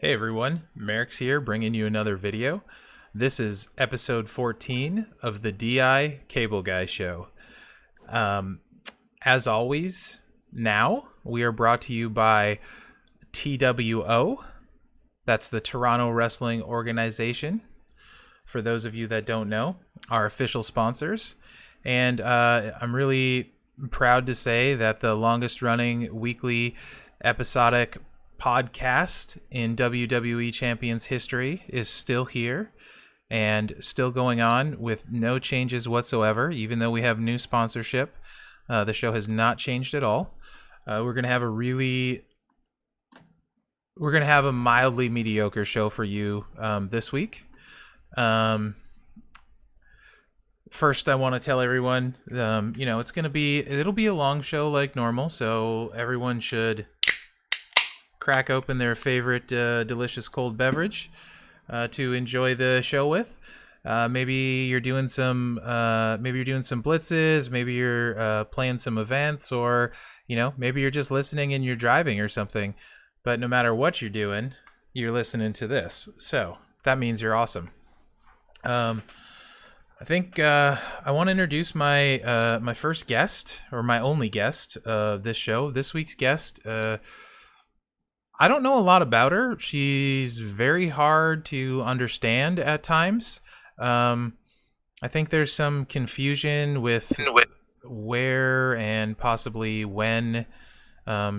Hey everyone, Mherex here bringing you another video. This is episode 14 of the D.I.Cable Guy Show. As always, now we are brought to you by TWO. That's the Toronto Wrestling Organization. For those of you that don't know, our official sponsors. And I'm really proud to say that the longest running weekly episodic podcast in WWE Champions history is still here and still going on with no changes whatsoever. Even though we have new sponsorship, the show has not changed at all. We're gonna have a mildly mediocre show for you this week. First, I want to tell everyone, it'll be a long show like normal, so everyone should crack open their favorite delicious cold beverage to enjoy the show with. Maybe you're doing some blitzes, maybe you're playing some events, or maybe you're just listening and you're driving or something. But no matter what you're doing, you're listening to this, so that means you're awesome. I think I want to introduce my my first guest, or my only guest of this show. This week's guest. I don't know a lot about her. She's very hard to understand at times. I think there's some confusion with where and possibly when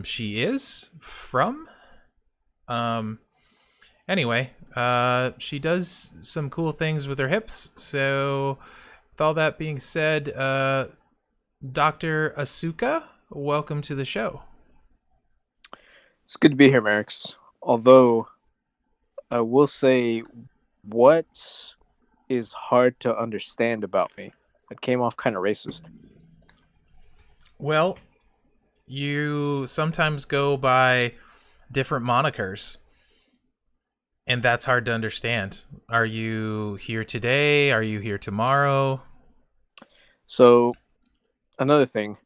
she is from. Anyway, she does some cool things with her hips. So, with all that being said, Dr. Asuka, welcome to the show. It's good to be here, Mherex. Although, I will say, what is hard to understand about me? It came off kind of racist. Well, you sometimes go by different monikers, and that's hard to understand. Are you here today? Are you here tomorrow? So, another thing,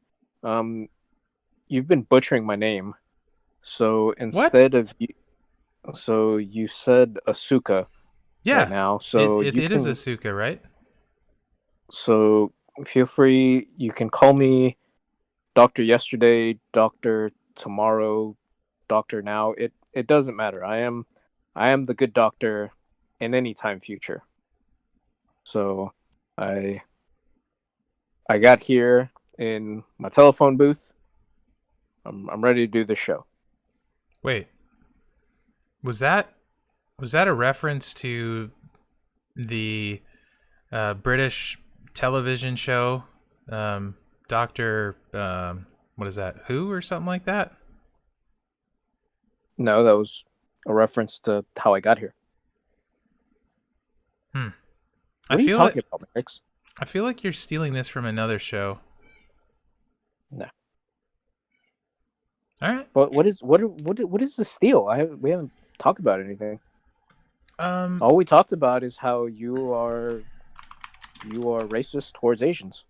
you've been butchering my name. So instead of you, so you said Asuka Yeah. right now. So it is Asuka, right? So feel free. You can call me Doctor Yesterday, Doctor Tomorrow, Doctor Now. It doesn't matter. I am the good doctor in any time future. So I got here in my telephone booth. I'm ready to do the show. Wait, was that a reference to the British television show, Doctor what is that? Who or something like that? No, that was a reference to how I got here. What are you talking about, Mherex? I feel like you're stealing this from another show. No. All right. But what is the steal? We haven't talked about anything. All we talked about is how you are racist towards Asians.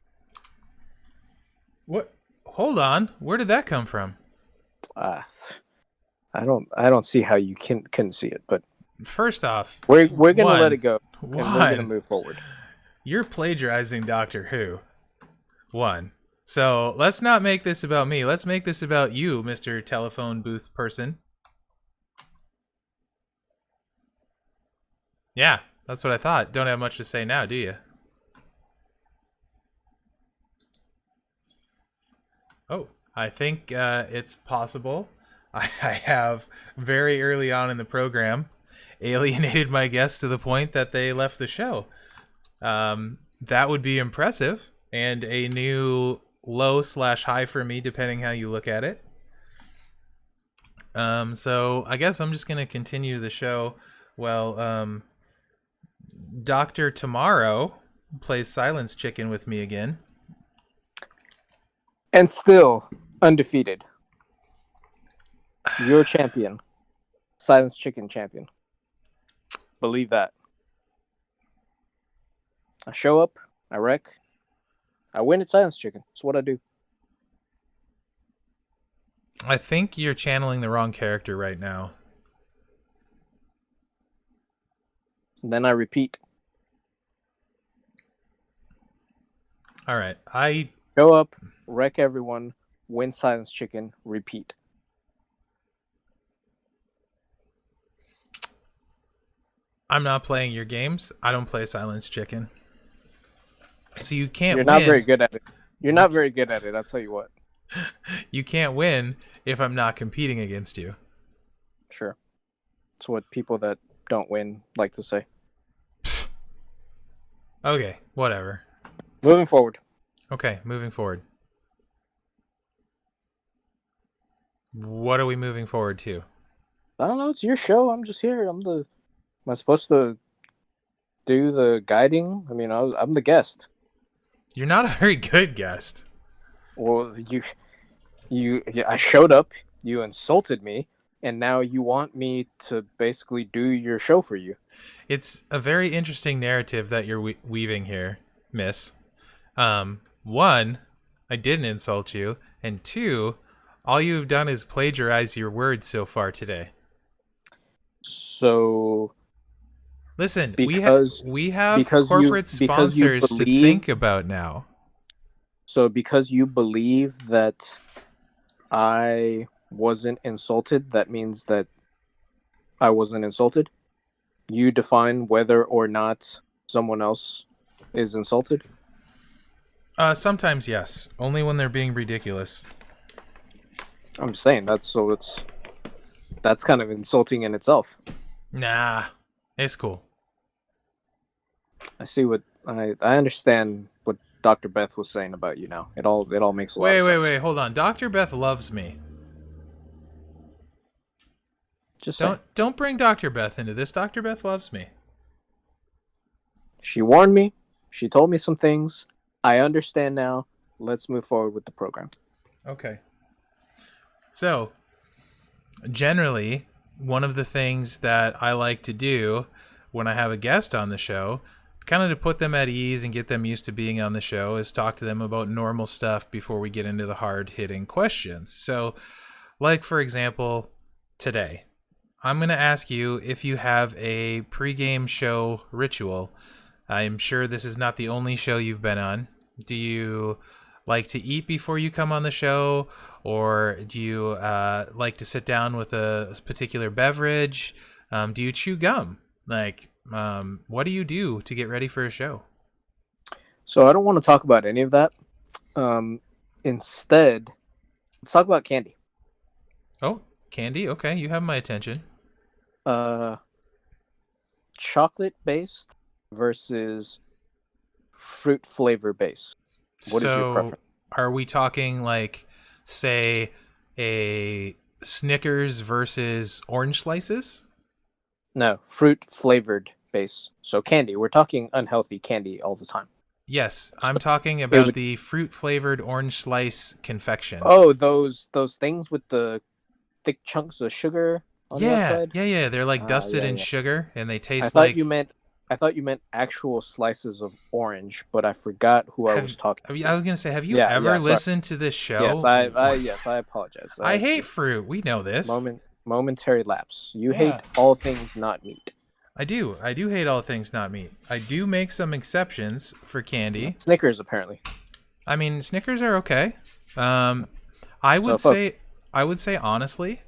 What? Hold on. Where did that come from? I don't see how you couldn't see it. But first off, we're gonna let it go, and we're gonna move forward. You're plagiarizing Doctor Who. One. So let's not make this about me. Let's make this about you, Mr. Telephone Booth person. Yeah, that's what I thought. Don't have much to say now, do you? Oh, I think it's possible. I have very early on in the program alienated my guests to the point that they left the show. That would be impressive and a new low/high for me, depending how you look at it. So I guess I'm just gonna continue the show. Well, Dr. Tomorrow plays Silence Chicken with me again. And still undefeated. You're champion. Silence Chicken champion. Believe that. I show up, I wreck, I win at Silence Chicken. That's what I do. I think you're channeling the wrong character right now. Then I repeat. All right. I Show up, wreck everyone, win silence chicken, repeat. I'm not playing your games. I don't play Silence Chicken. So you can't You're win. not very good at it. You're not very good at it, I'll tell you what. You can't win if I'm not competing against you. Sure. It's what people that don't win like to say. Okay, whatever. Moving forward. Okay, moving forward. What are we moving forward to? I don't know, it's your show. I'm just here. Am I supposed to do the guiding? I mean, I'm the guest. You're not a very good guest. Well, I showed up, you insulted me, and now you want me to basically do your show for you. It's a very interesting narrative that you're weaving here, miss. One, I didn't insult you, and two, all you've done is plagiarize your words so far today. So listen, because we have because corporate because you sponsors to believe, think about now. So because you believe that I wasn't insulted, that means that I wasn't insulted? You define whether or not someone else is insulted? Sometimes yes, only when they're being ridiculous. I'm saying that's kind of insulting in itself. Nah, it's cool. I see what I understand what Dr. Beth was saying about you now. It all makes a lot of sense. Wait, hold on. Dr. Beth loves me. Just don't bring Dr. Beth into this. Dr. Beth loves me. She warned me. She told me some things. I understand now. Let's move forward with the program. Okay. So, generally, one of the things that I like to do when I have a guest on the show, kind of to put them at ease and get them used to being on the show, is talk to them about normal stuff before we get into the hard-hitting questions. So, like, for example, today, I'm going to ask you if you have a pregame show ritual. I'm sure this is not the only show you've been on. Do you like to eat before you come on the show? Or do you like to sit down with a particular beverage? Do you chew gum? Like, what do you do to get ready for a show? So I don't want to talk about any of that. Instead, let's talk about candy. Oh, candy? Okay, you have my attention. Chocolate based versus fruit flavor based. What is your preference? Are we talking like, say, a Snickers versus orange slices? No, fruit flavored base. So candy. We're talking unhealthy candy all the time. Yes, I'm talking about the fruit flavored orange slice confection. Oh, those things with the thick chunks of sugar on the outside? Yeah. They're like dusted in sugar, and they taste I thought you meant actual slices of orange, but I forgot who I was talking to. I was gonna say, have you ever listened to this show? Yes, I apologize. I hate fruit. We know this. Momentary lapse. You hate all things not meat. I do hate all things not meat. I do make some exceptions for candy. Snickers, apparently. I mean, Snickers are okay. I would say honestly,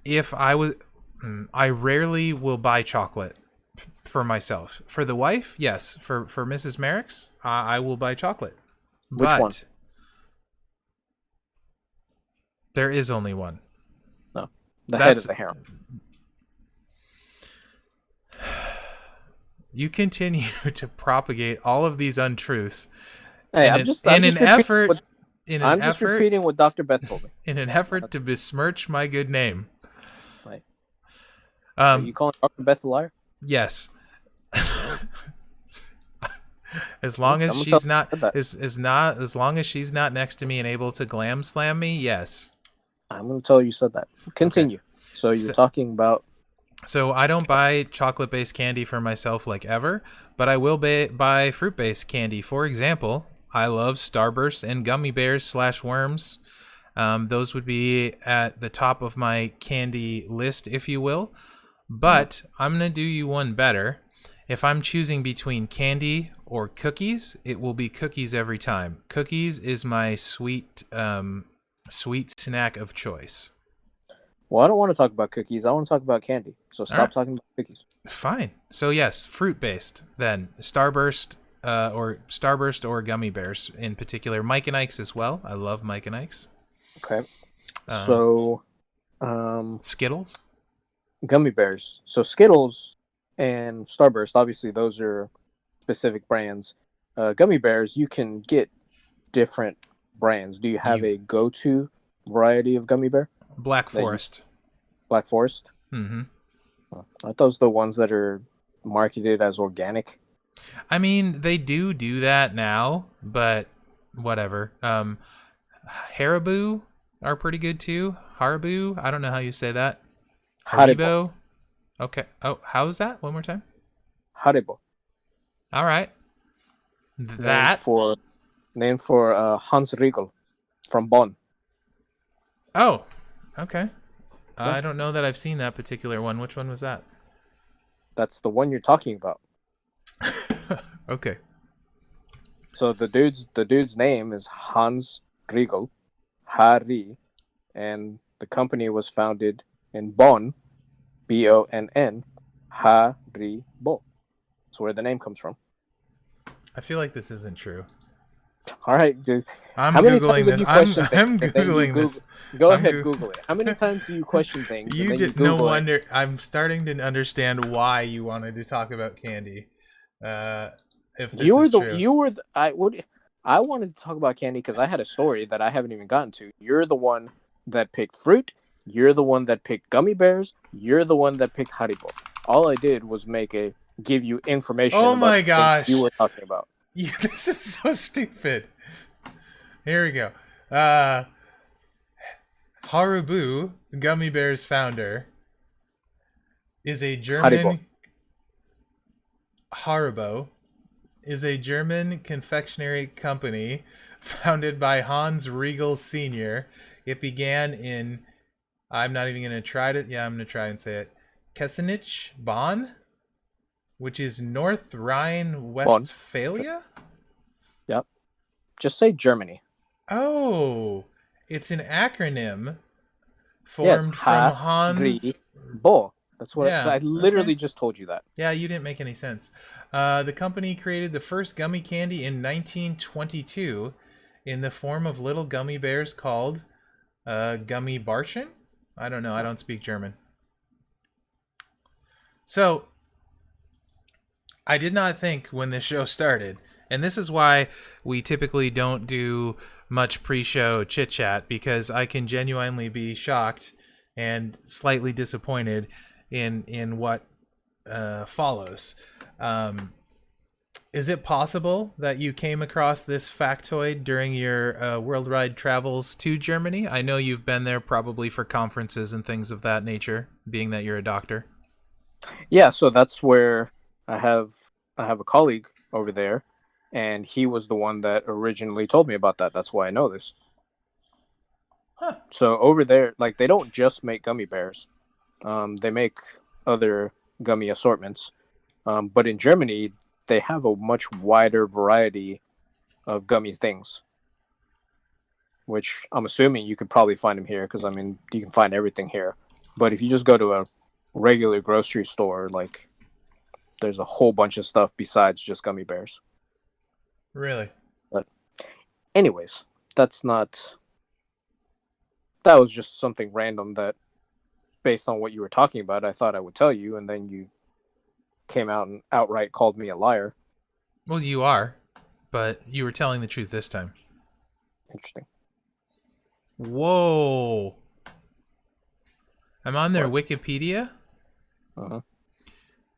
if I rarely will buy chocolate for myself. For the wife, yes. For Mrs. Mherex, I will buy chocolate. Which one? There is only one. No, the head of the harem. You continue to propagate all of these untruths. Hey, I'm just repeating what Dr. Beth told me. In an effort to besmirch my good name. Right. Are you calling Dr. Beth a liar? Yes. As long as she's not next to me and able to glam slam me, yes. I'm going to tell you said that. Continue. Okay. So you're talking about. So I don't buy chocolate-based candy for myself like ever, but I will buy fruit-based candy. For example, I love Starburst and Gummy Bears / Worms. Those would be at the top of my candy list, if you will. But I'm going to do you one better. If I'm choosing between candy or cookies, it will be cookies every time. Cookies is my sweet snack of choice. Well, I don't want to talk about cookies. I want to talk about candy. So All right. stop talking about cookies. Fine. So yes, fruit based. Then Starburst or gummy bears in particular. Mike and Ike's as well. I love Mike and Ike's. Okay. Um, So, Skittles. gummy bears. So Skittles and Starburst, obviously, those are specific brands. Gummy bears, you can get different brands. Do you have a go-to variety of gummy bear? Black Forest. Black Forest? Mm-hmm. Aren't those the ones that are marketed as organic? I mean, they do that now, but whatever. Haribo are pretty good too. Haribo, I don't know how you say that. Haribo. Okay. Oh, how's that? One more time. Haribo. All right. That. Named for Hans Riegel from Bonn. Oh, okay. Yeah. I don't know that I've seen that particular one. Which one was that? That's the one you're talking about. Okay. So the dude's name is Hans Riegel, Hari, and the company was founded in Bonn, Bonn, Haribo. That's where the name comes from. I feel like this isn't true. All right, dude. I'm How many Googling times have you questioned things? I'm Googling this. Go ahead, Google it. How many times do you question things? You did no wonder. I'm starting to understand why you wanted to talk about candy. If this is true. I wanted to talk about candy because I had a story that I haven't even gotten to. You're the one that picked fruit. You're the one that picked gummy bears. You're the one that picked Haribo. All I did was give you information. Oh about my gosh! You were talking about. This is so stupid. Here we go. Haribo, Gummy Bears founder, is a German. Haribo is a German confectionery company founded by Hans Riegel Sr. It began in. I'm not even going to try to. Yeah, I'm going to try and say it. Kessenich, Bonn, which is North Rhine-Westphalia? Yep. Just say Germany. Oh, it's an acronym formed from Hans. Bo. That's what I literally just told you that. Yeah, you didn't make any sense. The company created the first gummy candy in 1922 in the form of little gummy bears called Gummy Barschen? I don't know. I don't speak German. So, I did not think when this show started, and this is why we typically don't do much pre-show chit-chat, because I can genuinely be shocked and slightly disappointed in what follows. Is it possible that you came across this factoid during your worldwide travels to Germany? I know you've been there probably for conferences and things of that nature, being that you're a doctor. Yeah, so that's where I have a colleague over there, and he was the one that originally told me about that. That's why I know this. Huh. So over there, they don't just make gummy bears. They make other gummy assortments. But in Germany, they have a much wider variety of gummy things, which I'm assuming you could probably find them here, because, I mean, you can find everything here. But if you just go to a regular grocery store, there's a whole bunch of stuff besides just gummy bears. Really? But anyways, that was just something random that, based on what you were talking about, I thought I would tell you, and then you came out and outright called me a liar. Well, you are, but you were telling the truth this time. Interesting. Whoa. I'm on their Wikipedia. Uh-huh.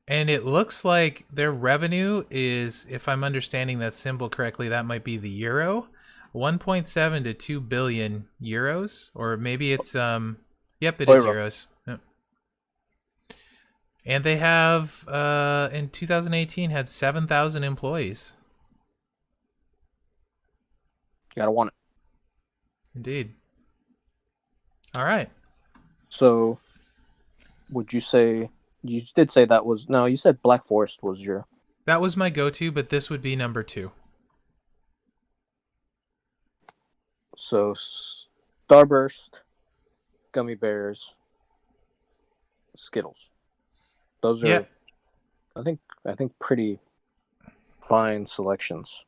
And it looks like their revenue is, if I'm understanding that symbol correctly, that might be the euro, 1.7 to 2 billion euros, or maybe it's yep, it is euros. Yep. And they have in 2018 had 7,000 employees. You gotta want it. Indeed. All right. So, would you say You did say that was no. You said Black Forest was your. That was my go-to, but this would be number 2. So Starburst, Gummy Bears, Skittles. Those Yeah, are, I think pretty fine selections.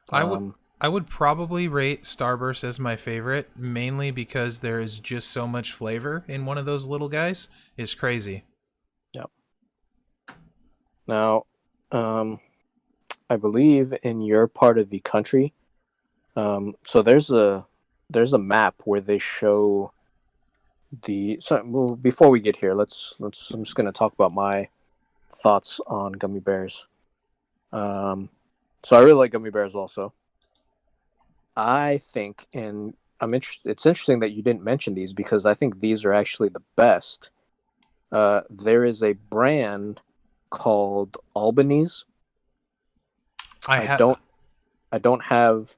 I would Um, I would probably rate Starburst as my favorite, mainly because there is just so much flavor in one of those little guys. It's crazy. yeah. Now, um, I believe in your part of the country, so there's a map where they show the. So well, before we get here, let's. I'm just gonna talk about my thoughts on gummy bears. Um, so I really like gummy bears also. I think, and I'm interested. It's interesting that you didn't mention these because I think these are actually the best. There is a brand called Albanese. I I have don't. I don't have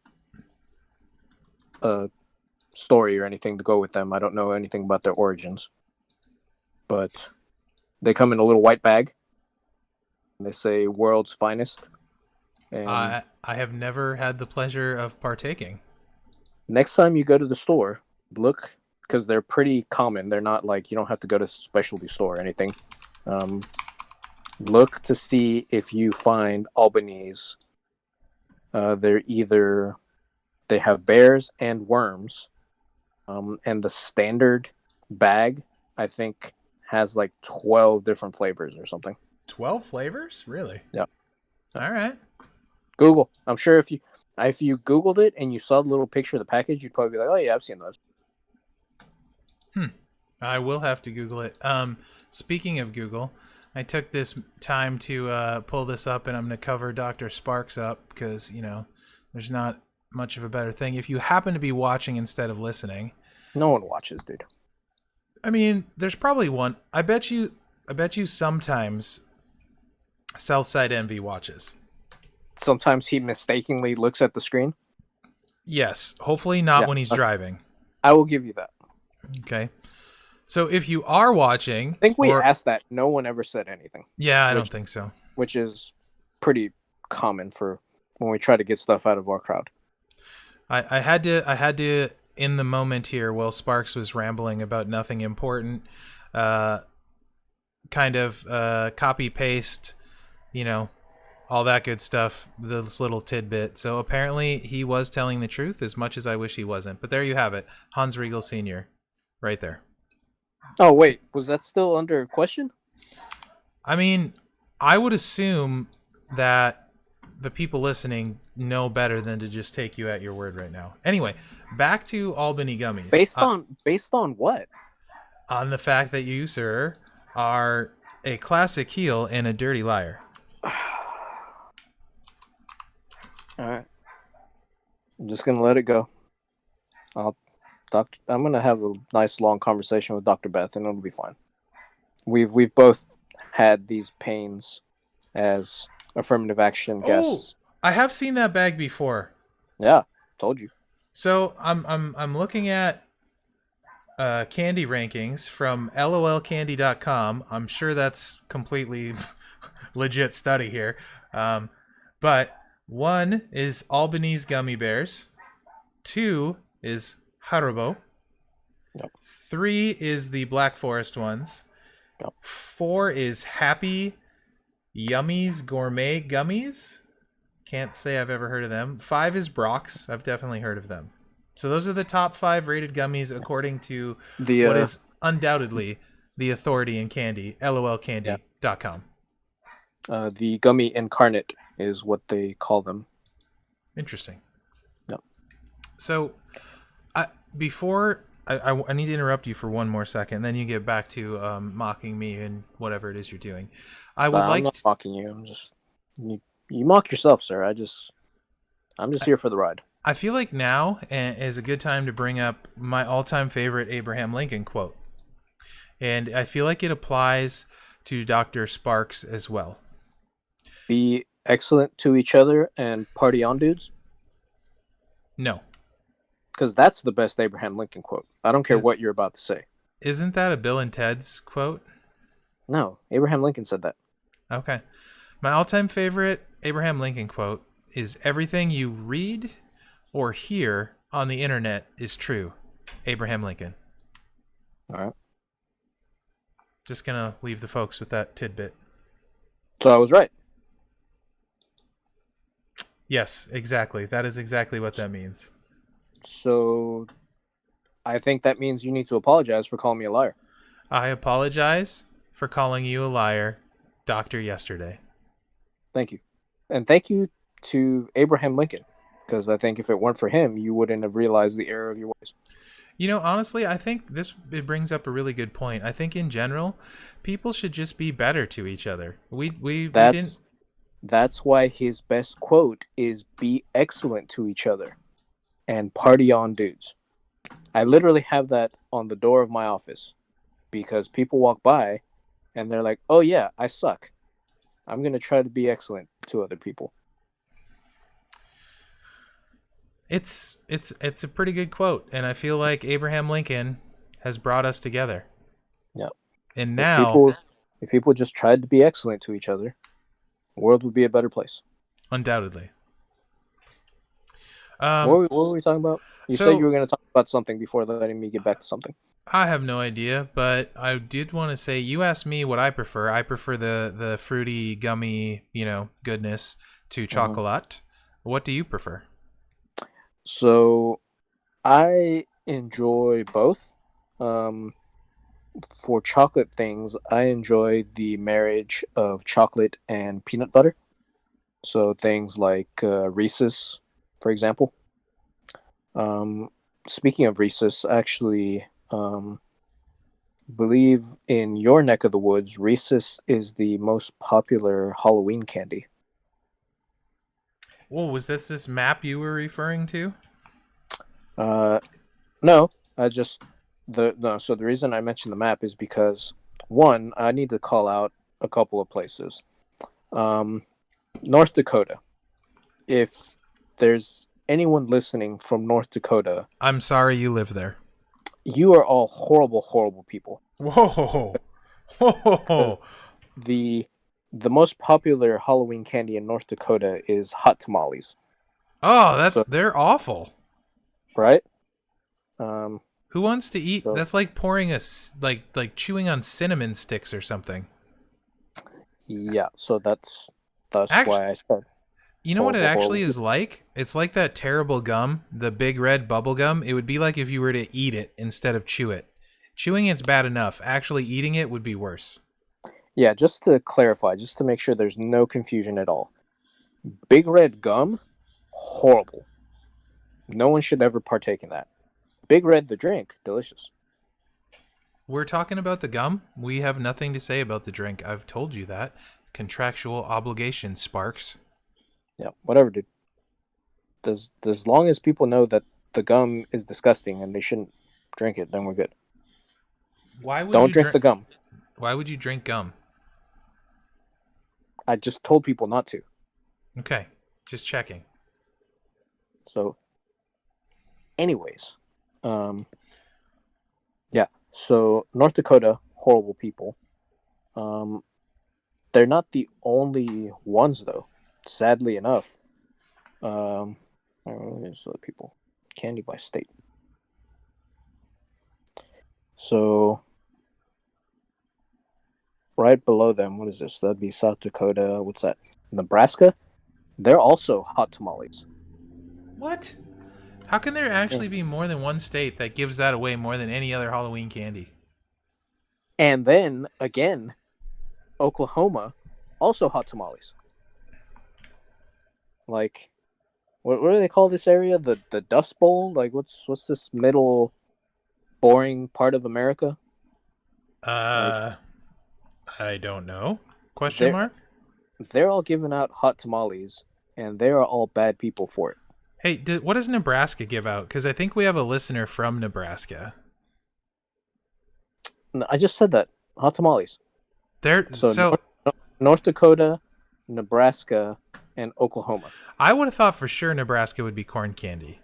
a story or anything to go with them. I don't know anything about their origins, but they come in a little white bag. And they say "world's finest." And I have never had the pleasure of partaking. next time you go to the store, look because they're pretty common. They're not like you don't have to go to a specialty store or anything. Um, Look to see if you find Albanese. They're either they have bears and worms, and the standard bag I think has like 12 different flavors or something. 12 flavors? Really? Yeah. All right. Google. I'm sure if you Googled it and you saw the little picture of the package, you'd probably be like, "Oh yeah, I've seen those." I will have to Google it. Speaking of Google, I took this time to pull this up, and I'm going to cover Dr. Sparks up because, there's not much of a better thing. If you happen to be watching instead of listening, No one watches, dude. I mean, there's probably one. I bet you sometimes Southside Envy watches. Sometimes he mistakenly looks at the screen. Yes, hopefully not Yeah, when he's okay. driving. I will give you that. Okay. So if you are watching, I think we or asked that. No one ever said anything, yeah, I don't which think so. which is pretty common for when we try to get stuff out of our crowd. I had to in the moment here while Sparks was rambling about nothing important, uh, kind of copy paste, you know, all that good stuff. This little tidbit. So apparently he was telling the truth, as much as I wish he wasn't. But there you have it, Hans Riegel Sr. right there. Oh wait, was that still under question? I mean, I would assume that the people listening know better than to just take you at your word right now. Anyway, back to Albany gummies. Based on what? On the fact that you, sir, are a classic heel and a dirty liar. All right, I'm just gonna let it go. I'm gonna have a nice long conversation with Dr. Beth, and it'll be fine. We've both had these pains as affirmative action guests. I have seen that bag before. Yeah, told you. So I'm looking at candy rankings from lolcandy.com. I'm sure that's completely legit study here. But 1 is Albanese gummy bears. 2 is Haribo. Yep. 3 is the Black Forest ones. Yep. 4 is Happy Yummies Gourmet Gummies. Can't say I've ever heard of them. 5 is Brock's. I've definitely heard of them. So those are the top 5 rated gummies according to what is undoubtedly the authority in candy, lolcandy.com. The gummy incarnate is what they call them. Interesting. Yep. So before I need to interrupt you for one more second, then you get back to mocking me and whatever it is you're doing. I'm not mocking you. I'm just you mock yourself, sir. I'm just here for the ride. I feel like now is a good time to bring up my all-time favorite Abraham Lincoln quote. And I feel like it applies to Dr. Sparks as well. Be excellent to each other and party on, dudes. No. Because that's the best Abraham Lincoln quote. I don't care what you're about to say. Isn't that a Bill and Ted's quote? No, Abraham Lincoln said that. Okay. My all-time favorite Abraham Lincoln quote is everything you read or hear on the internet is true. Abraham Lincoln. All right. Just gonna leave the folks with that tidbit. So I was right. Yes, exactly. That is exactly what that means. So I think that means you need to apologize for calling me a liar. I apologize for calling you a liar, Dr. Yesterday. Thank you. And thank you to Abraham Lincoln, because I think if it weren't for him, you wouldn't have realized the error of your ways. You know, honestly, I think it brings up a really good point. I think in general, people should just be better to each other. We didn't. That's why his best quote is "Be excellent to each other and party on, dudes." I literally have that on the door of my office because people walk by and they're like, "Oh yeah, I suck. I'm going to try to be excellent to other people." It's a pretty good quote, and I feel like Abraham Lincoln has brought us together. Yeah. And If now, people just tried to be excellent to each other, the world would be a better place. undoubtedly. What were we talking about? You said So you were going to talk about something before letting me get back to something. I have no idea, but I did want to say you asked me what I prefer. I prefer the fruity, gummy, goodness to chocolate. What do you prefer? So I enjoy both. For chocolate things, I enjoy the marriage of chocolate and peanut butter. So things like Reese's, for example. Um, Speaking of Reese's, actually, believe in your neck of the woods, Reese's is the most popular Halloween candy. Whoa, was this map you were referring to? No, I just no. So the reason I mentioned the map is because one, I need to call out a couple of places. North Dakota. If there's anyone listening from North Dakota, I'm sorry you live there. you are all horrible, horrible people. Whoa. Whoa. The the most popular Halloween candy in North Dakota is hot tamales. Oh, So they're awful. right. Who wants to eat? So That's like pouring like chewing on cinnamon sticks or something. yeah. So that's Actually, why I said you know what it horrible, actually horrible is people. like? It's like that terrible gum, the big red bubble gum. It would be like if you were to eat it instead of chew it. Chewing it's bad enough. Actually eating it would be worse. Yeah, just to clarify, just to make sure there's no confusion at all. Big red gum, horrible. No one should ever partake in that. Big red, the drink, delicious. We're talking about the gum. We have nothing to say about the drink. I've told you that. Contractual obligation, Sparks. Yeah, whatever, dude. As long as people know that the gum is disgusting and they shouldn't drink it, then we're good. Why would Don't you drink drink? the gum. Why would you drink gum? I just told people not to. Okay, just checking. So, anyways, yeah. So North Dakota, horrible people. They're not the only ones though. Sadly enough. There's other people. Candy by state. So right below them, what is this? That'd be South Dakota. What's that? Nebraska. They're also hot tamales. What? How can there actually be more than one state that gives that away more than any other Halloween candy? And then again, Oklahoma, also hot tamales. Like, what do they call this area? The Dust Bowl? Like, what's this middle boring part of America? Like, I don't know. Question they're mark? they're all giving out hot tamales, and they are all bad people for it. Hey, what does Nebraska give out? Because I think we have a listener from Nebraska. I just said that hot tamales. So North Dakota, Nebraska, and Oklahoma. I would have thought for sure Nebraska would be corn candy.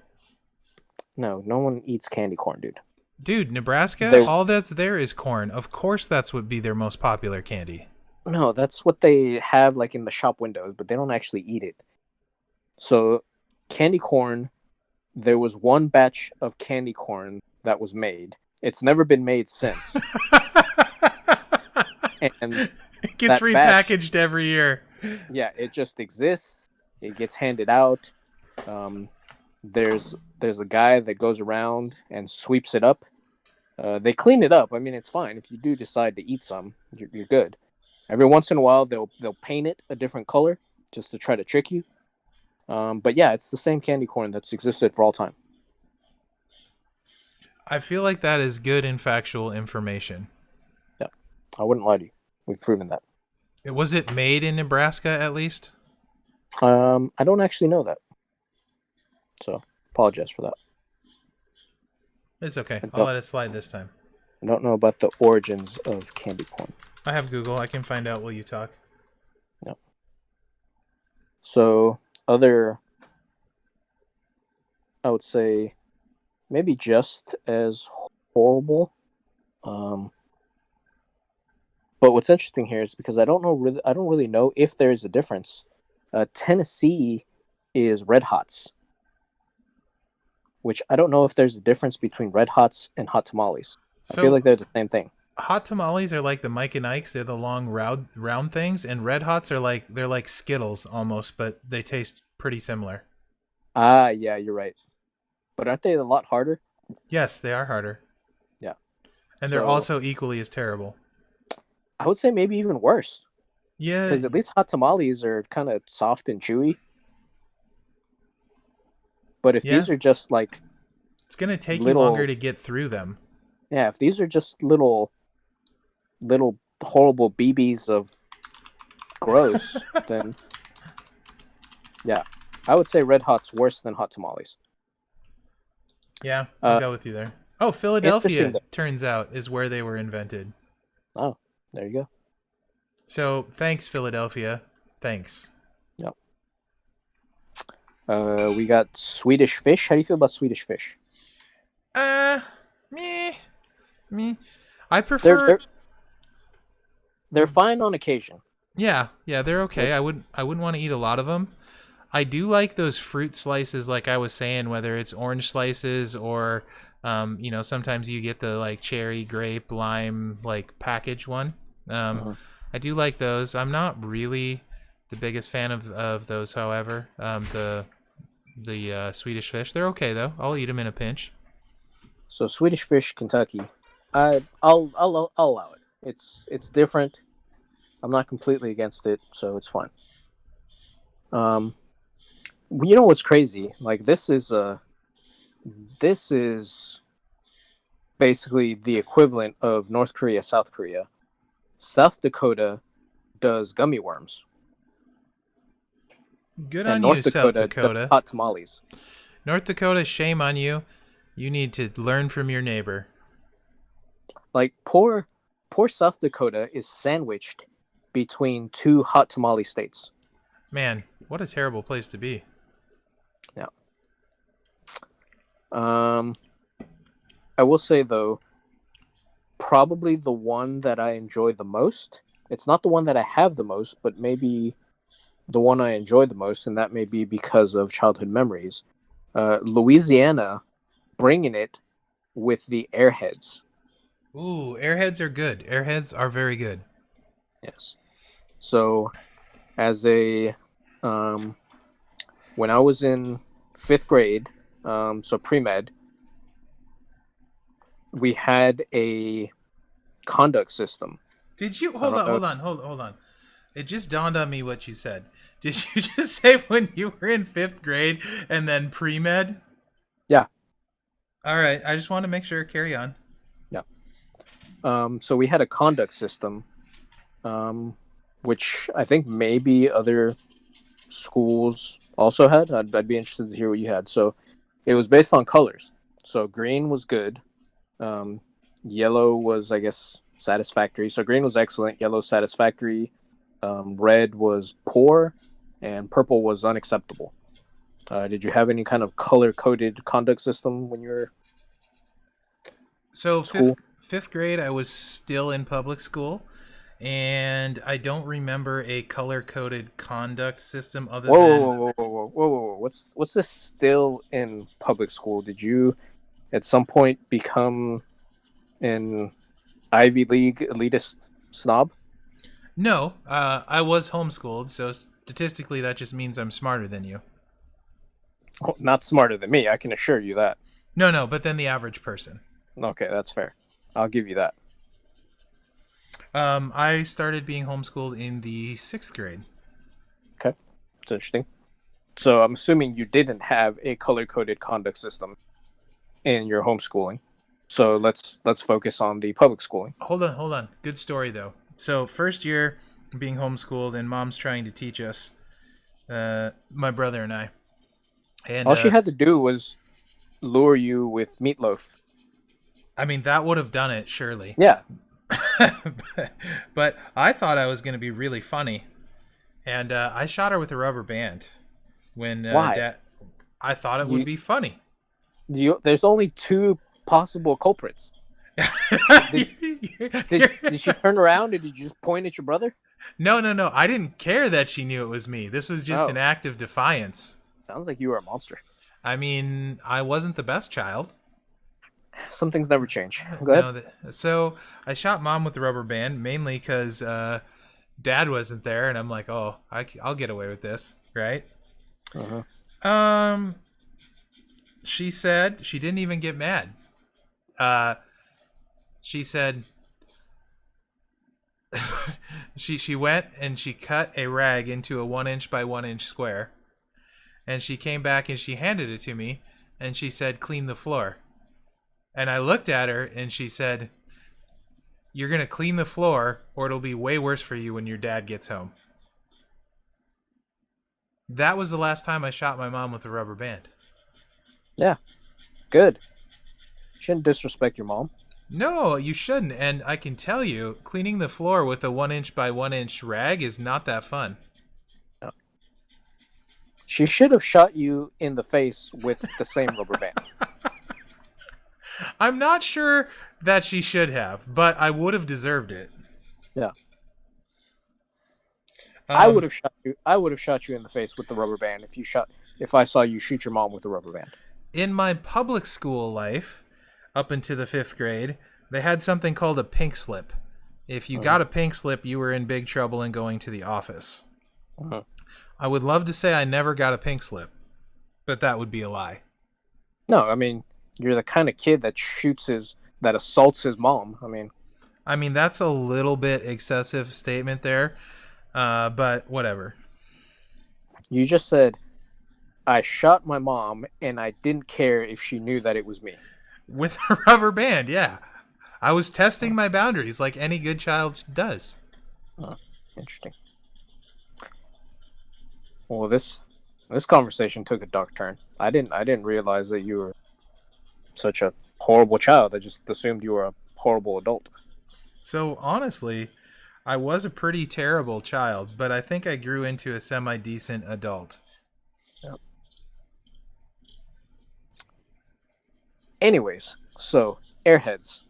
No one eats candy corn, dude. Dude, Nebraska, They all that's there is corn. Of course that's would be their most popular candy. No, that's what they have like in the shop windows, but they don't actually eat it. So, candy corn, there was one batch of candy corn that was made. It's never been made since. And It gets that batch, repackaged every year. yeah, it just exists. It gets handed out. Um, there's a guy that goes around and sweeps it up. They clean it up. I mean, it's fine if you do decide to eat some. You're good. Every once in a while, they'll paint it a different color just to try to trick you. But yeah, it's the same candy corn that's existed for all time. I feel like that is good and factual information. Yeah, I wouldn't lie to you. We've proven that. Was it made in Nebraska at least? I don't actually know that, so apologize for that. It's okay. I'll let it slide this time. I don't know about the origins of candy corn. I have Google. I can find out while you talk. Yep. So other, I would say, maybe just as horrible. But what's interesting here is because I don't really know if there is a difference. Tennessee is Red Hots, which I don't know if there's a difference between Red Hots and hot tamales. I feel like they're the same thing. Hot tamales are like the Mike and Ike's. They're the long round things, and Red Hots are they're like Skittles almost, but they taste pretty similar. Ah, yeah, you're right. But aren't they a lot harder? Yes, they are harder. Yeah. And they're also equally as terrible. I would say maybe even worse. Yeah. Because at least hot tamales are kind of soft and chewy. But if these are just like... It's going to take you longer to get through them. Yeah, if these are just little horrible BBs of gross, then... Yeah. I would say Red Hot's worse than hot tamales. Yeah, I'll go with you there. Oh, Philadelphia, turns out, is where they were invented. Oh, there you go. So, thanks, Philadelphia. Thanks. Yep. We got Swedish Fish. How do you feel about Swedish Fish? Me. I prefer... They're fine on occasion. Yeah, they're okay. I wouldn't want to eat a lot of them. I do like those fruit slices, like I was saying, whether it's orange slices or, sometimes you get the like cherry, grape, lime, like package one. I do like those. I'm not really the biggest fan of those, however. The Swedish Fish, they're okay though. I'll eat them in a pinch. So Swedish Fish, Kentucky, I'll allow it. It's different. I'm not completely against it, so it's fine. You know what's crazy? Like this is basically the equivalent of North Korea, South Korea. South Dakota does gummy worms. Good on you, South Dakota. Hot tamales. North Dakota, shame on you. You need to learn from your neighbor. Like poor South Dakota is sandwiched between two hot tamale states. Man, what a terrible place to be. Yeah. I will say though, probably the one that I enjoy the most. It's not the one that I have the most, but maybe the one I enjoy the most, and that may be because of childhood memories. Louisiana bringing it with the Airheads. Ooh, Airheads are good. Airheads are very good. Yes. So, as a when I was in 5th grade, so pre-med, we had a conduct system. Did you hold on? It just dawned on me what you said. Did you just say when you were in 5th grade and then pre-med? Yeah. All right. I just want to make sure. Carry on. Yeah. So we had a conduct system, which I think maybe other schools also had. I'd be interested to hear what you had. So it was based on colors. So green was good. Yellow was, I guess, satisfactory. So green was excellent. Yellow satisfactory. Red was poor, and purple was unacceptable. Did you have any kind of color-coded conduct system when you were? So school? fifth grade, I was still in public school, and I don't remember a color coded conduct system other Whoa, whoa, than. whoa, whoa, whoa, whoa, whoa, whoa! What's this? Still in public school? Did you at some point become an Ivy League elitist snob? No, I was homeschooled, so statistically that just means I'm smarter than you. Oh, not smarter than me, I can assure you that. No, no, but then the average person. Okay, that's fair. I'll give you that. I started being homeschooled in the sixth grade. Okay, it's interesting. So I'm assuming you didn't have a color coded conduct system in your homeschooling. So let's focus on the public schooling. Hold on, hold on. Good story though. So first year being homeschooled and mom's trying to teach us, my brother and I, and All she had to do was lure you with meatloaf. I mean that would have done it surely. Yeah. But I thought I was going to be really funny, and I shot her with a rubber band when Why? Dad. I thought it would You, be funny. there's only two possible culprits. Did, did she turn around and did you just point at your brother? No, no, no. I didn't care that she knew it was me. This was just an Oh, act of defiance. sounds like you were a monster. I mean, I wasn't the best child. Some things never change. Go ahead. No, so I shot mom with the rubber band mainly because dad wasn't there, and I'm like, oh, I'll get away with this, right? Uh-huh. She said she didn't even get mad. She said she went and she cut a rag into a 1 inch by 1 inch square, and she came back and she handed it to me, and she said, "Clean the floor." And I looked at her and she said, "You're going to clean the floor or it'll be way worse for you when your dad gets home." That was the last time I shot my mom with a rubber band. Yeah, good. Shouldn't disrespect your mom. No, you shouldn't. And I can tell you, cleaning the floor with a 1 inch by 1 inch rag is not that fun. No. She should have shot you in the face with the same rubber band. I'm not sure that she should have, but I would have deserved it. Yeah. I Um, would have shot you. I would have shot you in the face with the rubber band if I saw you shoot your mom with a rubber band. in my public school life, up into the fifth grade, they had something called a pink slip. If you got a pink slip, you were in big trouble and going to the office. Uh-huh. I would love to say I never got a pink slip, but that would be a lie. No, I mean you're the kind of kid that assaults his mom. I mean, that's a little bit excessive statement there, but whatever. You just said I shot my mom and I didn't care if she knew that it was me. With a rubber band, yeah. I was testing my boundaries like any good child does. Oh, interesting. Well, this conversation took a dark turn. I didn't realize that you were such a horrible child. I just assumed you were a horrible adult. So, honestly, I was a pretty terrible child, but I think I grew into a semi-decent adult. Yep. Anyways, so Airheads.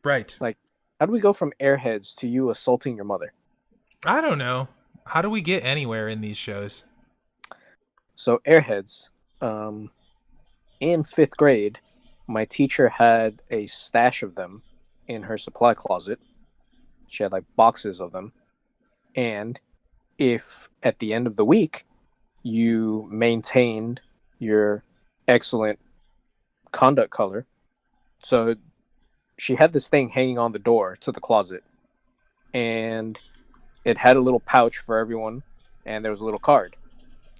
Right. Like, how do we go from Airheads to you assaulting your mother? I don't know. How do we get anywhere in these shows? So Airheads, in fifth grade, my teacher had a stash of them in her supply closet. She had like boxes of them. And if at the end of the week you maintained your excellent conduct color, so she had this thing hanging on the door to the closet, and it had a little pouch for everyone, and there was a little card.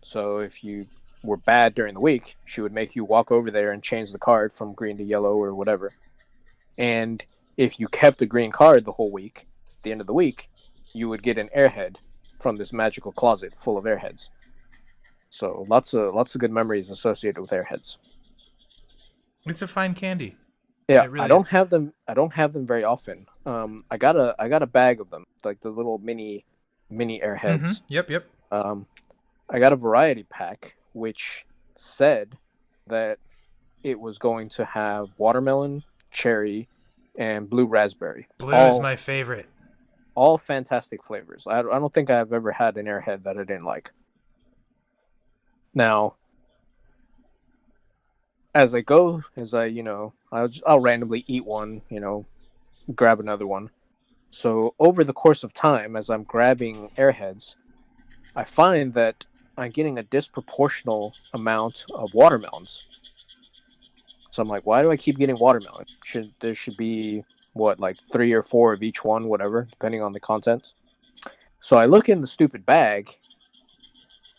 So if you were bad during the week, she would make you walk over there and change the card from green to yellow or whatever. And if you kept the green card the whole week, at the end of the week, you would get an airhead from this magical closet full of airheads. So lots of good memories associated with airheads. It's a fine candy. Yeah, It really I don't is. have them. I don't have them very often. I got a bag of them, like the little mini airheads. Yep, yep. I got a variety pack, which said that it was going to have watermelon, cherry, and blue raspberry. Blue is my favorite. All fantastic flavors. I don't think I've ever had an Airhead that I didn't like. Now, as I'll randomly eat one, grab another one. So over the course of time, as I'm grabbing Airheads, I find that I'm getting a disproportional amount of watermelons. So I'm like, why do I keep getting watermelon? There should be like 3 or 4 of each one, whatever, depending on the content. So I look in the stupid bag,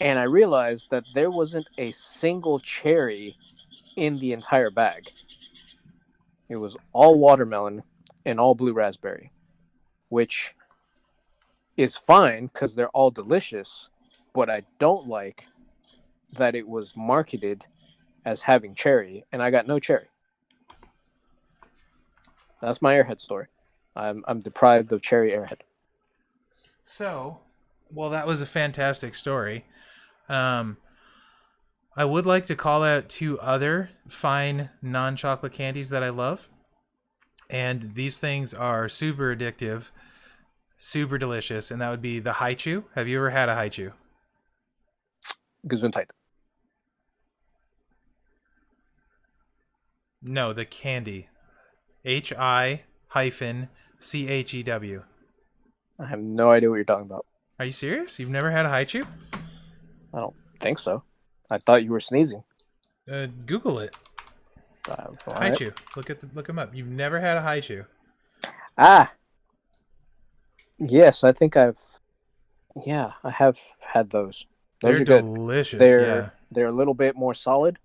and I realized that there wasn't a single cherry in the entire bag. It was all watermelon and all blue raspberry, which is fine because they're all delicious, but I don't like that it was marketed as having cherry, and I got no cherry. That's my Airhead story. I'm deprived of cherry Airhead. So, well, that was a fantastic story. I would like to call out 2 other fine non-chocolate candies that I love. And these things are super addictive, super delicious, and that would be the Haichu. Have you ever had a Haichu? Gesundheit. No, the candy. HI-CHEW. I have no idea what you're talking about. Are you serious? You've never had a Haichu? I don't think so. I thought you were sneezing. Google it. Haichu. Right. Look them up. You've never had a Haichu. Yes, I think I have had those. Those They're are good. Delicious. They're a little bit more solid.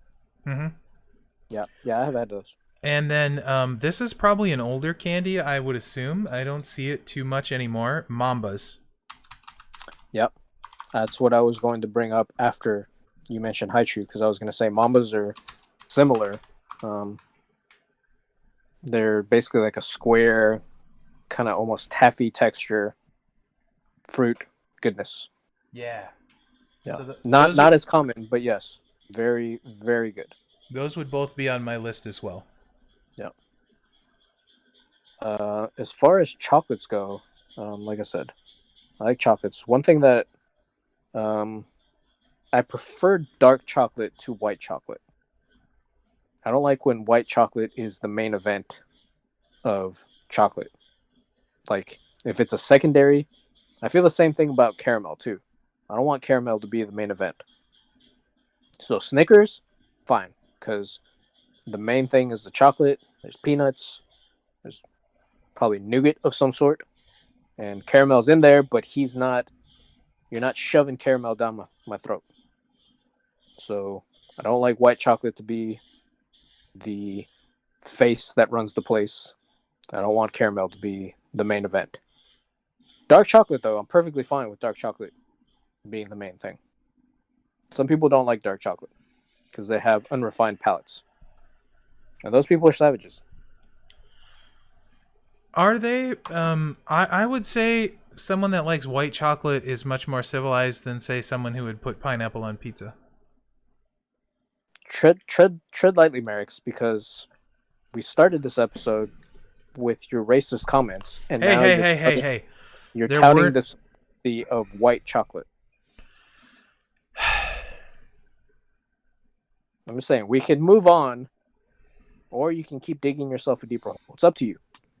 Mm-hmm. Yeah, I have had those. And then this is probably an older candy, I would assume. I don't see it too much anymore. Mambas. Yep. That's what I was going to bring up after you mentioned Haichu, because I was going to say Mambas are similar. They're basically like a square, kind of almost taffy texture fruit goodness. Yeah. So not as common, but yes, very, very good. Those would both be on my list as well. Yeah. As far as chocolates go, like I said, I like chocolates. One thing that I prefer dark chocolate to white chocolate. I don't like when white chocolate is the main event of chocolate. Like, if it's a secondary, I feel the same thing about caramel, too. I don't want caramel to be the main event. So, Snickers, fine, because the main thing is the chocolate. There's peanuts. There's probably nougat of some sort. And caramel's in there, but you're not shoving caramel down my throat. So, I don't like white chocolate to be the face that runs the place. I don't want caramel to be the main event. Dark chocolate, though, I'm perfectly fine with dark chocolate being the main thing. Some people don't like dark chocolate because they have unrefined palates. And those people are savages. Are they? I would say someone that likes white chocolate is much more civilized than, say, someone who would put pineapple on pizza. Tread lightly, Mherex, because we started this episode with your racist comments, and hey! You're touting the of white chocolate. I'm just saying, we can move on, or you can keep digging yourself a deeper hole. It's up to you.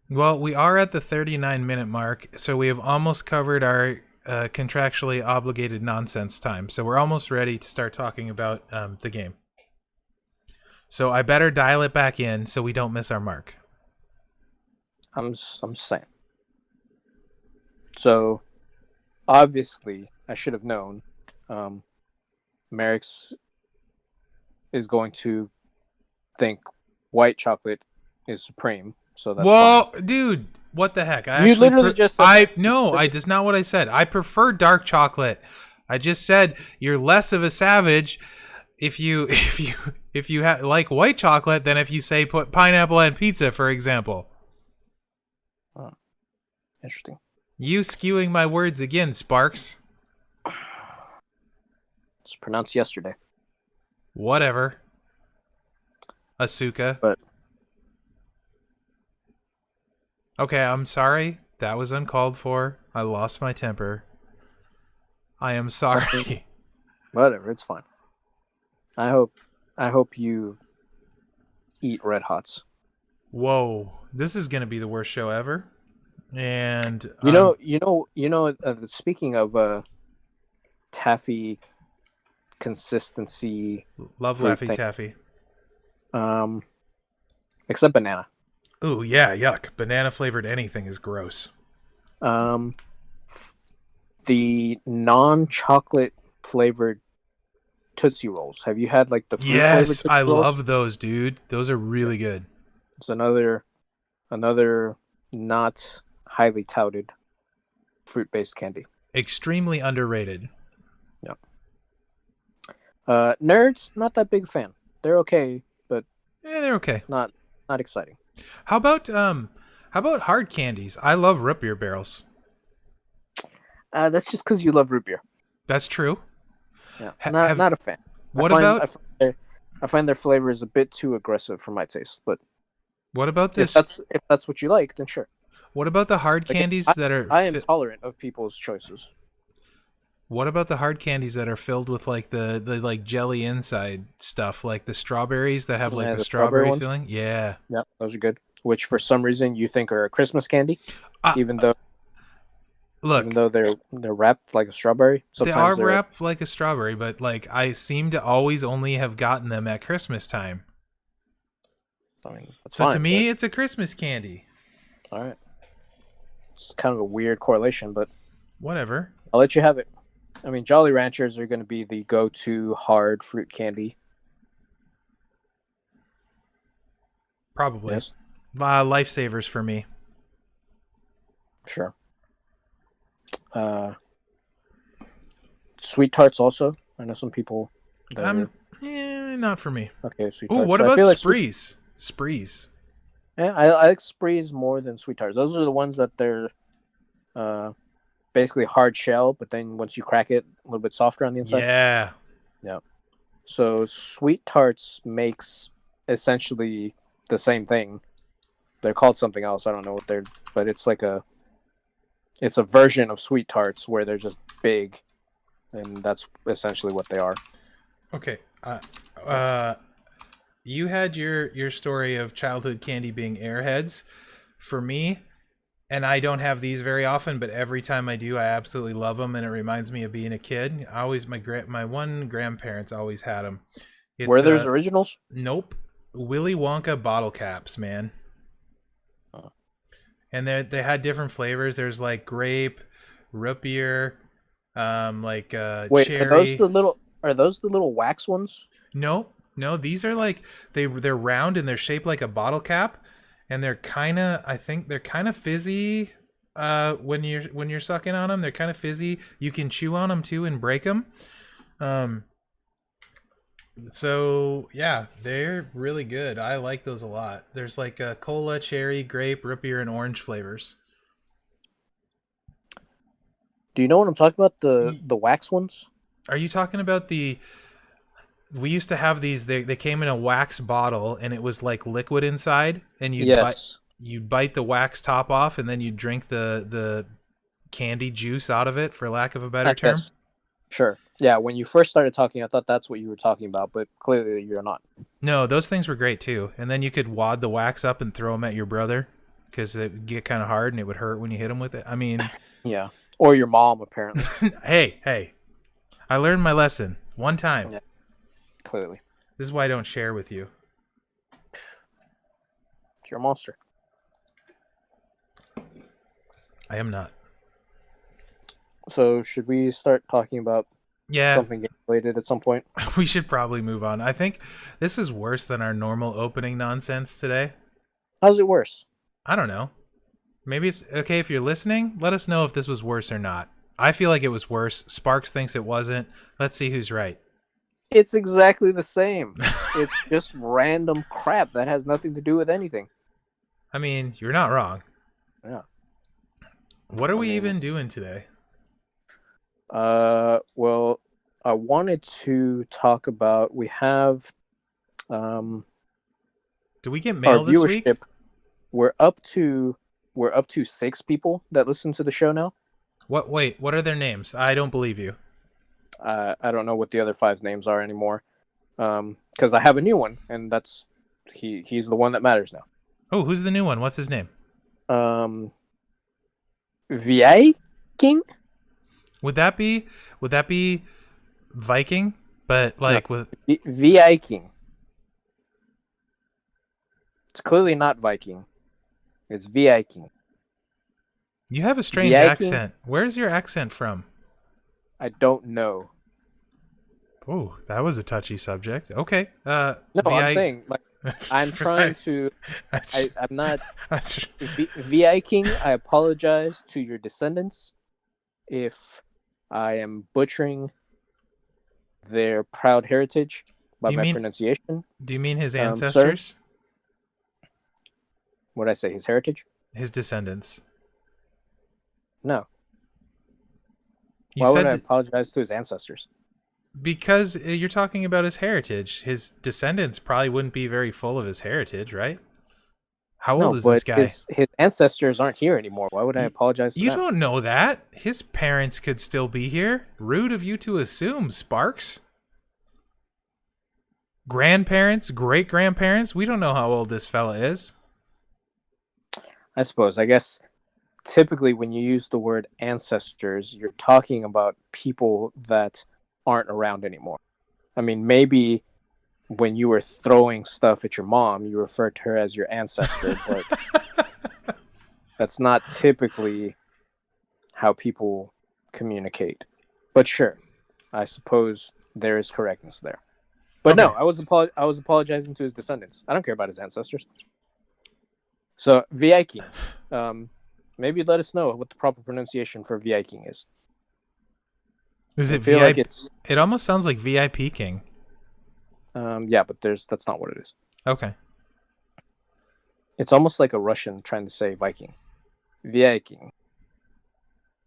Well, we are at the 39-minute mark, so we have almost covered our contractually obligated nonsense time. So we're almost ready to start talking about the game. So I better dial it back in so we don't miss our mark. I'm saying. So, obviously, I should have known. Mherex is going to think white chocolate is supreme. So that's fine. Dude, what the heck? You literally just said that's not what I said. I prefer dark chocolate. I just said you're less of a savage if you like white chocolate than if you say put pineapple on pizza, for example. Oh, interesting. You skewing my words again, Sparks. It's pronounced yesterday. Whatever. Asuka. But Okay, I'm sorry. That was uncalled for. I lost my temper. I am I mean, sorry. whatever, it's fine. I hope you eat Red Hots. Whoa, this is gonna be the worst show ever. And Speaking of taffy consistency love fruit Laffy thing, Taffy. um, except banana. Ooh, yeah, yuck. Banana flavored anything is gross. Um, the non-chocolate flavored Tootsie Rolls. Have you had like the fruit flavored Yes, Tootsie I Rolls? love those, dude. Those are really good. It's another not highly touted fruit based candy. Extremely underrated. Yeah. Nerds, not that big fan. They're okay, but Yeah, they're okay. not exciting. How about hard candies? I love root beer barrels. That's just because you love root beer. That's true. Yeah, Ha- not have not a fan. I what find I about find their, I find their flavor is a bit too aggressive for my taste. But what about if this? that's what you like, then sure. What about the hard Again, candies that are I am tolerant of people's choices. what about the hard candies that are filled with like the like jelly inside stuff, like the strawberries that have like Yeah, the the strawberry strawberry ones. filling? Yeah. Yeah, those are good. Which for some reason you think are a Christmas candy, Uh, even though look, they're wrapped like a strawberry. they are Sometimes they're. wrapped like a strawberry, but like I seem to always only have gotten them at Christmas time. I mean, that's So to fine. But me, it's a Christmas candy. all right, it's kind of a weird correlation, but Whatever. I'll let you have it. I mean, Jolly Ranchers are going to be the go-to hard fruit candy. Probably. Yes, Lifesavers for me. sure. Sweet tarts also. I know some people that are Not for me. okay with sweet Oh, tarts. what I about feel like sprees? Sprees. yeah, I like sprees more than sweet tarts. Those are the ones that they're uh, basically hard shell, but then once you crack it, a little bit softer on the inside. Yeah. Yeah. So sweet tarts makes essentially the same thing. They're called something else. I don't know what they're, but it's a version of sweet tarts where they're just big, and that's essentially what they are. Okay. Uh, you had your story of childhood candy being Airheads. For me, and I don't have these very often, but every time I do, I absolutely love them, and it reminds me of being a kid. I always my one grandparents always had them. Were It's there's originals? nope, Willy Wonka bottle caps, man. Oh. And they had different flavors. There's like grape, root beer, like Wait, cherry. are those the little wax ones? No, no, these are like they're round and they're shaped like a bottle cap, and they're kind of I think they're kind of fizzy. When you're sucking on them, they're kind of fizzy. You can chew on them too and break them. Um, so yeah, they're really good. I like those a lot. There's like cola, cherry, grape, root beer, and orange flavors. Do you know what I'm talking about? The wax ones? Are you talking about the? We used to have these. They came in a wax bottle, and it was like liquid inside, and Yes. you'd bite the wax top off, and then you'd drink the candy juice out of it, for lack of a better term. Yes. Sure. Yeah, when you first started talking, I thought that's what you were talking about, but clearly you're not. No, those things were great too. And then you could wad the wax up and throw them at your brother because it would get kind of hard and it would hurt when you hit him with it. I mean, Yeah. Or your mom, apparently. hey, I learned my lesson one time. Yeah, clearly. This is why I don't share with you. You're a monster. I am not. So, should we start talking about Yeah, something game related at some point? we should probably move on. I think this is worse than our normal opening nonsense today. How's it worse? I don't know. Maybe it's okay if you're listening. Let us know if this was worse or not. I feel like it was worse. Sparks thinks it wasn't. Let's see who's right. It's exactly the same. It's just random crap that has nothing to do with anything. I mean, you're not wrong. Yeah. What are we even doing today? Well, I wanted to talk about we have Do we get our mail this week? viewership. We're up to we're up to 6 people that listen to the show now. What? Wait, what are their names? I don't believe you. I don't know what the other 5's names are anymore. Because I have a new one, and he's the one that matters now. Oh, who's the new one? What's his name? VA King? Would that be Viking? But like with VA King. It's clearly not Viking. It's VA King. You have a strange VA accent. King? Where's your accent from? I don't know. Oh, that was a touchy subject. Okay. No, I'm saying like I'm trying to. I'm not. VA King, I apologize to your descendants if I am butchering their proud heritage by my pronunciation. Do you mean his ancestors? What did I say? His heritage? His descendants. No. Why would I apologize to his ancestors? Because you're talking about his heritage. His descendants probably wouldn't be very full of his heritage, right? How old is this guy? His ancestors aren't here anymore. Why would I apologize to them? You don't know that. His parents could still be here. Rude of you to assume, Sparks. Grandparents, great-grandparents, we don't know how old this fella is. I suppose. I guess typically when you use the word ancestors, you're talking about people that aren't around anymore. I mean, maybe when you were throwing stuff at your mom, you referred to her as your ancestor, but that's not typically how people communicate. But sure, I suppose there is correctness there. But okay. No, I was apologizing to his descendants. I don't care about his ancestors. So, Viking, maybe let us know what the proper pronunciation for Viking is. Is it VIP? Like it almost sounds like VIP King. Yeah, but that's not what it is. Okay. It's almost like a Russian trying to say Viking. Viking.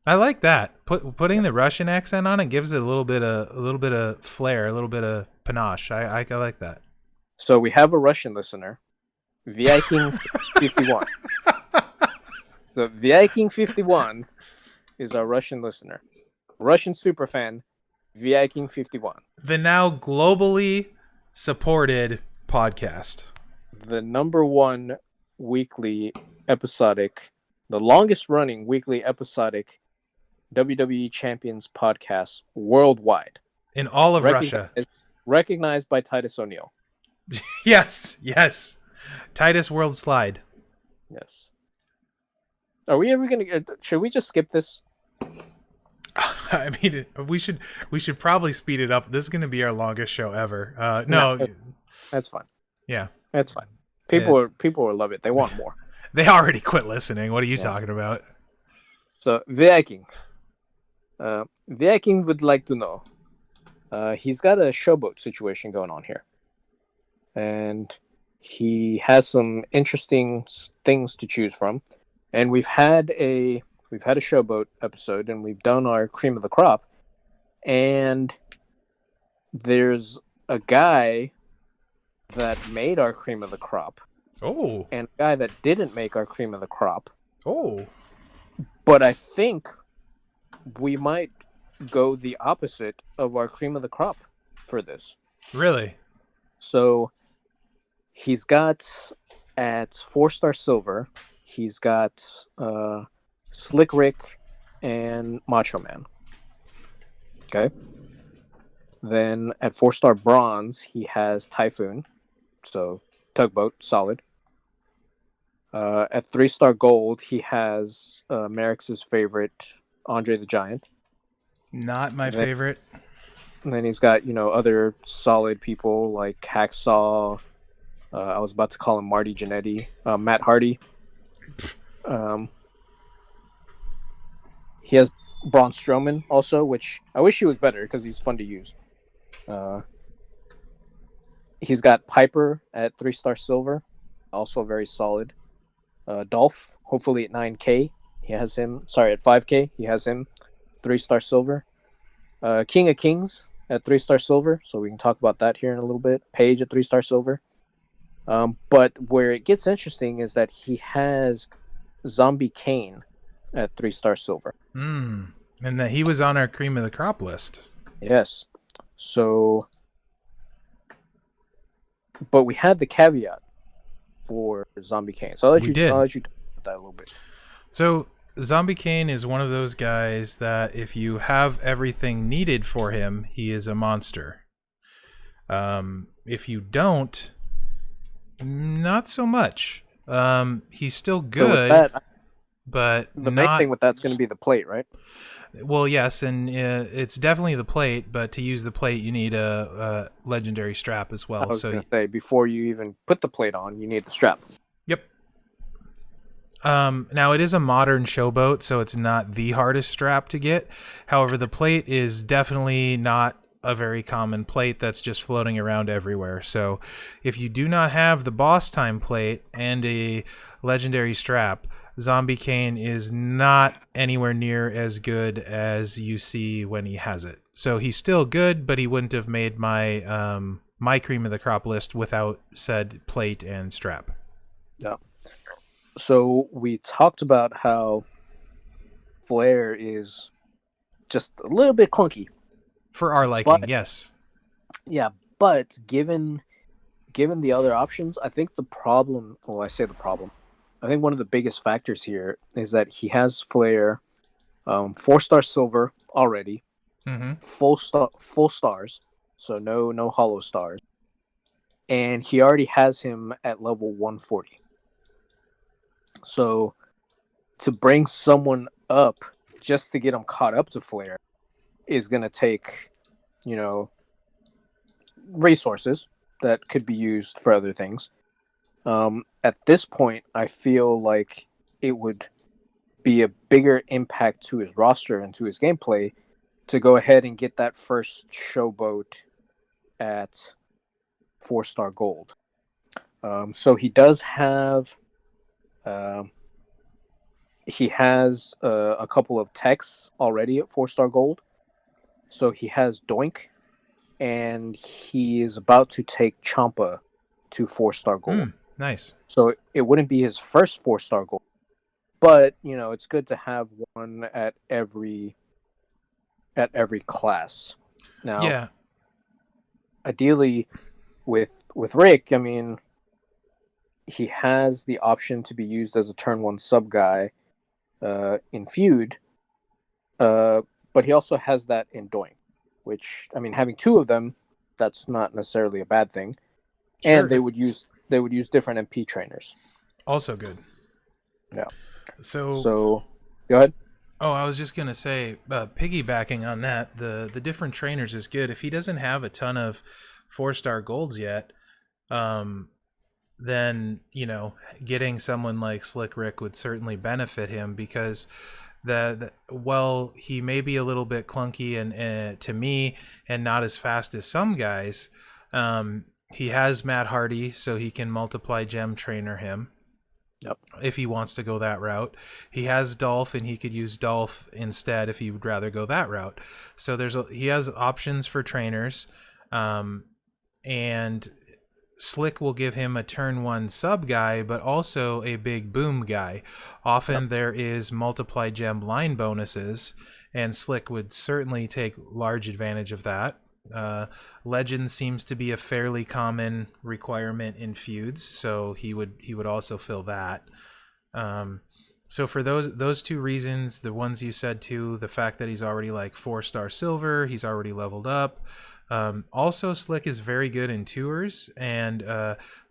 I like that. Putting the Russian accent on it gives it a little bit of flair, a little bit of panache. I like that. So we have a Russian listener, Viking 51. So Viking 51 is our Russian listener. Russian superfan, Viking 51. The now globally supported podcast. The #1 weekly episodic, the longest running weekly episodic WWE Champions podcast worldwide. In all of Russia. Recognized by Titus O'Neil. Yes. Titus World Slide. Yes. Are we ever going to... Should we just skip this? I mean, we should probably speed it up. This is going to be our longest show ever. No. That's fine. Yeah. That's fine. People will love it. They want more. They already quit listening. What are you talking about? So, Viking. Viking would like to know. He's got a showboat situation going on here. And he has some interesting things to choose from. And we've had a showboat episode, and we've done our cream of the crop. And there's a guy that made our cream of the crop. Oh. And a guy that didn't make our cream of the crop. Oh. But I think we might go the opposite of our cream of the crop for this. Really? So he's got at 4-star silver, he's got Slick Rick and Macho Man. Okay. Then at 4-star bronze, he has Typhoon. So tugboat, solid. At 3-star gold, he has Mherex's favorite, Andre the Giant. Not my favorite. And then he's got, other solid people like Hacksaw. I was about to call him Marty Jannetty. Matt Hardy. He has Braun Strowman also, which I wish he was better because he's fun to use. He's got Piper at 3-star silver, also very solid. Dolph, hopefully at 9K, he has him. Sorry, at 5K, he has him. 3-star silver. King of Kings at 3-star silver, so we can talk about that here in a little bit. Paige at 3-star silver. But where it gets interesting is that he has Zombie Kane at 3-star silver. And that he was on our cream of the crop list. Yes. So, but we had the caveat for Zombie Kane. So I'll let you talk about that a little bit. So Zombie Kane is one of those guys that if you have everything needed for him, he is a monster. If you don't, not so much. He's still good, so that, but the main thing with that's going to be the plate, right? Well, yes, and it's definitely the plate, but to use the plate, you need a legendary strap as well. I was going to say, before you even put the plate on, you need the strap. Yep. Now, it is a modern showboat, so it's not the hardest strap to get. However, the plate is definitely not a very common plate that's just floating around everywhere. So if you do not have the boss time plate and a legendary strap, Zombie Kane is not anywhere near as good as you see when he has it. So he's still good, but he wouldn't have made my my cream of the crop list without said plate and strap. Yeah. So we talked about how Flare is just a little bit clunky. For our liking, yes. Yeah, but given the other options, I think the problem, I think one of the biggest factors here is that he has Flare 4-star silver already, full stars, so no hollow stars, and he already has him at level 140. So to bring someone up just to get him caught up to Flare is going to take, resources that could be used for other things. At this point, I feel like it would be a bigger impact to his roster and to his gameplay to go ahead and get that first showboat at 4-star gold. So he does have he has a couple of techs already at 4-star gold. So he has Doink, and he is about to take Champa to 4-star gold. Nice. So it wouldn't be his first 4-star gold, but it's good to have one at every class. Now, yeah, ideally, with Rick, I mean, he has the option to be used as a turn 1 sub guy in feud, but he also has that in Doink, which, I mean, having two of them, that's not necessarily a bad thing. Sure. And they would use different MP trainers. Also good. Yeah. So go ahead. Oh, I was just gonna say, piggybacking on that, the different trainers is good. If he doesn't have a ton of 4-star golds yet, then getting someone like Slick Rick would certainly benefit him, because while he may be a little bit clunky and to me and not as fast as some guys, he has Matt Hardy, so he can multiply gem trainer him. Yep. If he wants to go that route. He has Dolph, and he could use Dolph instead if he would rather go that route. So he has options for trainers, and Slick will give him a turn 1 sub guy, but also a big boom guy. Often there is multiply gem line bonuses, and Slick would certainly take large advantage of that. Legend seems to be a fairly common requirement in feuds, so he would also fill that. So for those two reasons, the ones you said too, the fact that he's already like 4-star silver, he's already leveled up. Also, Slick is very good in tours, and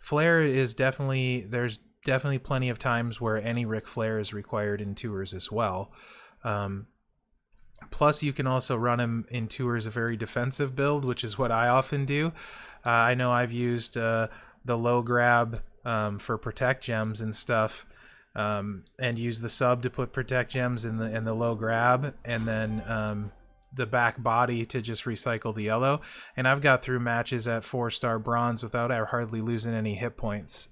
Flair is there's definitely plenty of times where any Ric Flair is required in tours as well. Plus, you can also run him in tours a very defensive build, which is what I often do. I know I've used the low grab for protect gems and stuff, and use the sub to put protect gems in the low grab, and then the back body to just recycle the yellow. And I've got through matches at 4-star bronze without hardly losing any hit points.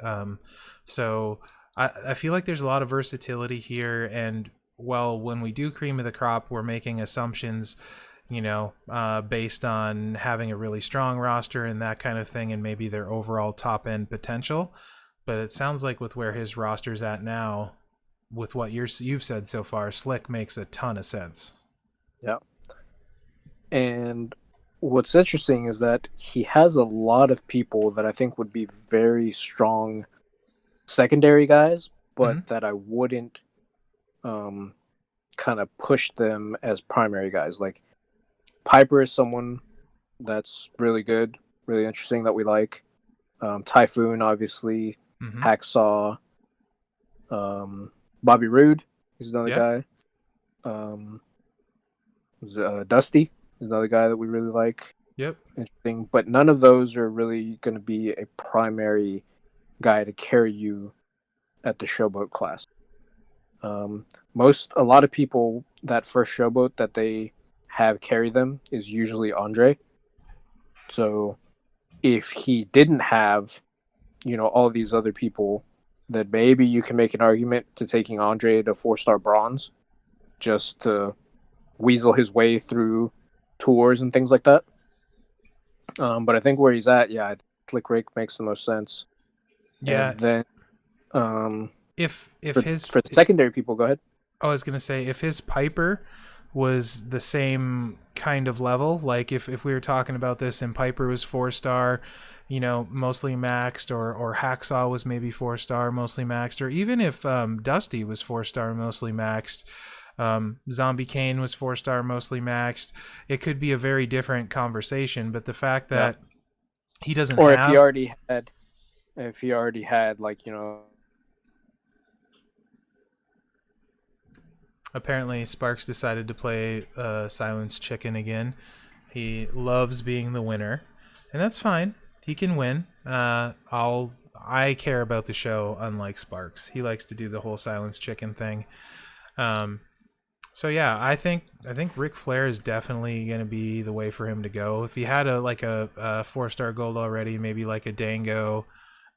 So I feel like there's a lot of versatility here, and when we do cream of the crop, we're making assumptions, based on having a really strong roster and that kind of thing, and maybe their overall top end potential. But it sounds like with where his roster's at now, with what you've said so far, Slick makes a ton of sense. Yeah. And what's interesting is that he has a lot of people that I think would be very strong secondary guys, but Mm-hmm. that I wouldn't kind of push them as primary guys. Like Piper is someone that's really good, really interesting that we like. Typhoon, obviously. Mm-hmm. Hacksaw. Bobby Roode is another Yeah. guy. Dusty is another guy that we really like. Yep. Interesting, but none of those are really going to be a primary guy to carry you at the showboat class. A lot of people that first showboat that they have carry them is usually Andre. So if he didn't have, all these other people, then maybe you can make an argument to taking Andre to 4-star bronze just to weasel his way through tours and things like that. But I think where he's at, yeah, Slick Rick makes the most sense. Yeah. And then um, If his for the secondary people, go ahead. I was gonna say if his Piper was the same kind of level, like if we were talking about this and Piper was 4-star, mostly maxed, or Hacksaw was maybe 4-star, mostly maxed, or even if Dusty was 4-star, mostly maxed, Zombie Kane was 4-star, mostly maxed, it could be a very different conversation. But the fact that he doesn't Or have, if he already had like apparently Sparks decided to play Silence Chicken again. He loves being the winner, and that's fine. He can win. I care about the show, unlike Sparks. He likes to do the whole Silence Chicken thing. So yeah, I think Ric Flair is definitely going to be the way for him to go. If he had a 4-star gold already, maybe like a Dango,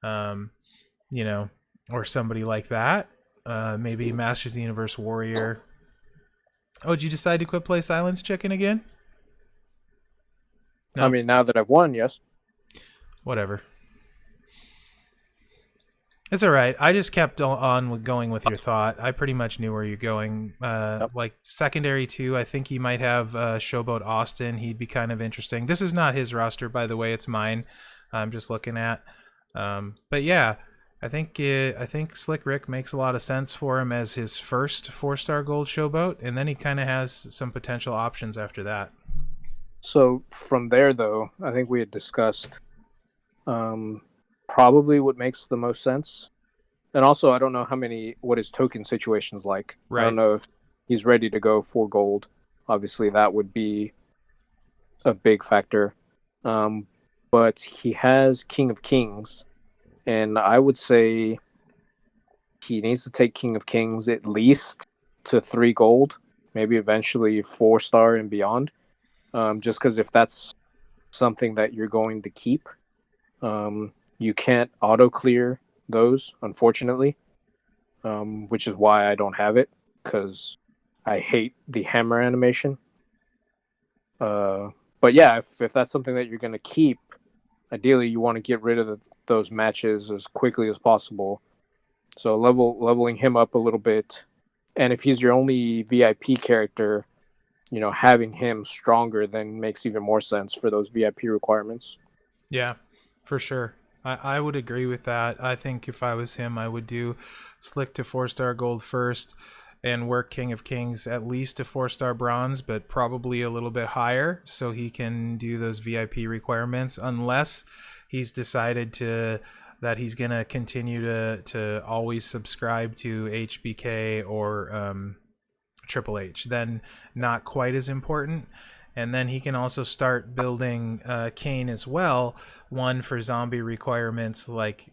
you know, or somebody like that. Maybe Masters of the Universe Warrior. Oh, did you decide to quit play Silence Chicken again? No? I mean, now that I've won, yes. Whatever. It's all right. I just kept on with going with your thought. I pretty much knew where you're going. Like secondary 2, I think he might have Showboat Austin. He'd be kind of interesting. This is not his roster, by the way. It's mine. I'm just looking at. But yeah, I think Slick Rick makes a lot of sense for him as his first 4-star gold showboat, and then he kind of has some potential options after that. So from there, though, I think we had discussed probably what makes the most sense. And also, I don't know what his token situation's like. Right. I don't know if he's ready to go for gold. Obviously, that would be a big factor. But he has King of Kings, and I would say he needs to take King of Kings at least to 3 gold, maybe eventually 4-star and beyond. Just because if that's something that you're going to keep, you can't auto clear those, unfortunately, which is why I don't have it, because I hate the hammer animation. But yeah, if that's something that you're going to keep, ideally you want to get rid of those matches as quickly as possible. So leveling him up a little bit, and if he's your only VIP character, having him stronger then makes even more sense for those VIP requirements. Yeah, for sure. I would agree with that. I think if I was him, I would do Slick to 4-star gold first and work King of Kings at least to 4-star bronze, but probably a little bit higher so he can do those VIP requirements, unless he's decided that he's going to continue to always subscribe to HBK or Triple H. Then not quite as important. And then he can also start building Kane as well. One for zombie requirements, like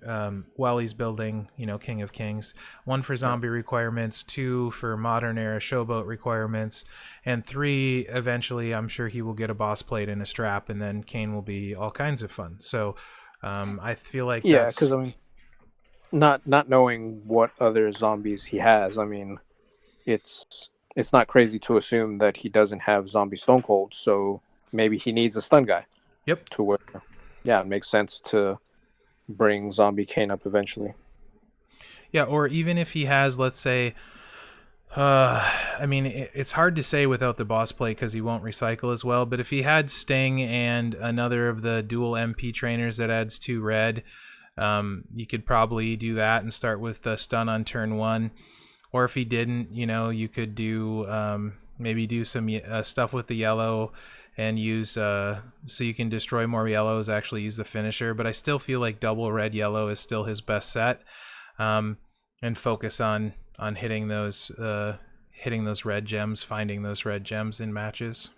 while he's building, King of Kings. One for zombie requirements. 2 for modern era showboat requirements. And 3, eventually, I'm sure he will get a boss plate and a strap, and then Kane will be all kinds of fun. So I feel like because I mean, not knowing what other zombies he has, I mean, it's not crazy to assume that he doesn't have zombie Stone Cold, so maybe he needs a stun guy. Yep. To where, yeah, it makes sense to bring zombie Kane up eventually. Yeah, or even if he has, let's say, I mean, it's hard to say without the boss play because he won't recycle as well. But if he had Sting and another of the dual MP trainers that adds 2 red, you could probably do that and start with the stun on turn 1. Or if he didn't, you could do maybe do some stuff with the yellow and use so you can destroy more yellows. Actually, use the finisher. But I still feel like double red yellow is still his best set, and focus on hitting those red gems, finding those red gems in matches.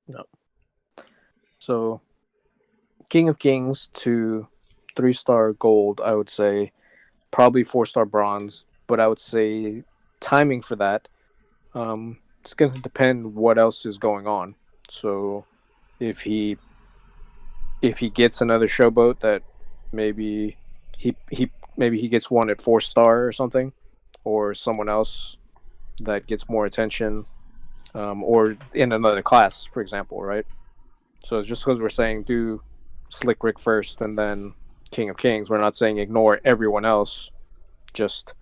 No. So, King of Kings to 3-star gold, I would say probably 4-star bronze, but I would say timing for that, it's going to depend what else is going on. So, if he gets another showboat that maybe he gets one at 4-star or something, or someone else that gets more attention, or in another class, for example, right? So it's just because we're saying do Slick Rick first and then King of Kings, we're not saying ignore everyone else. Just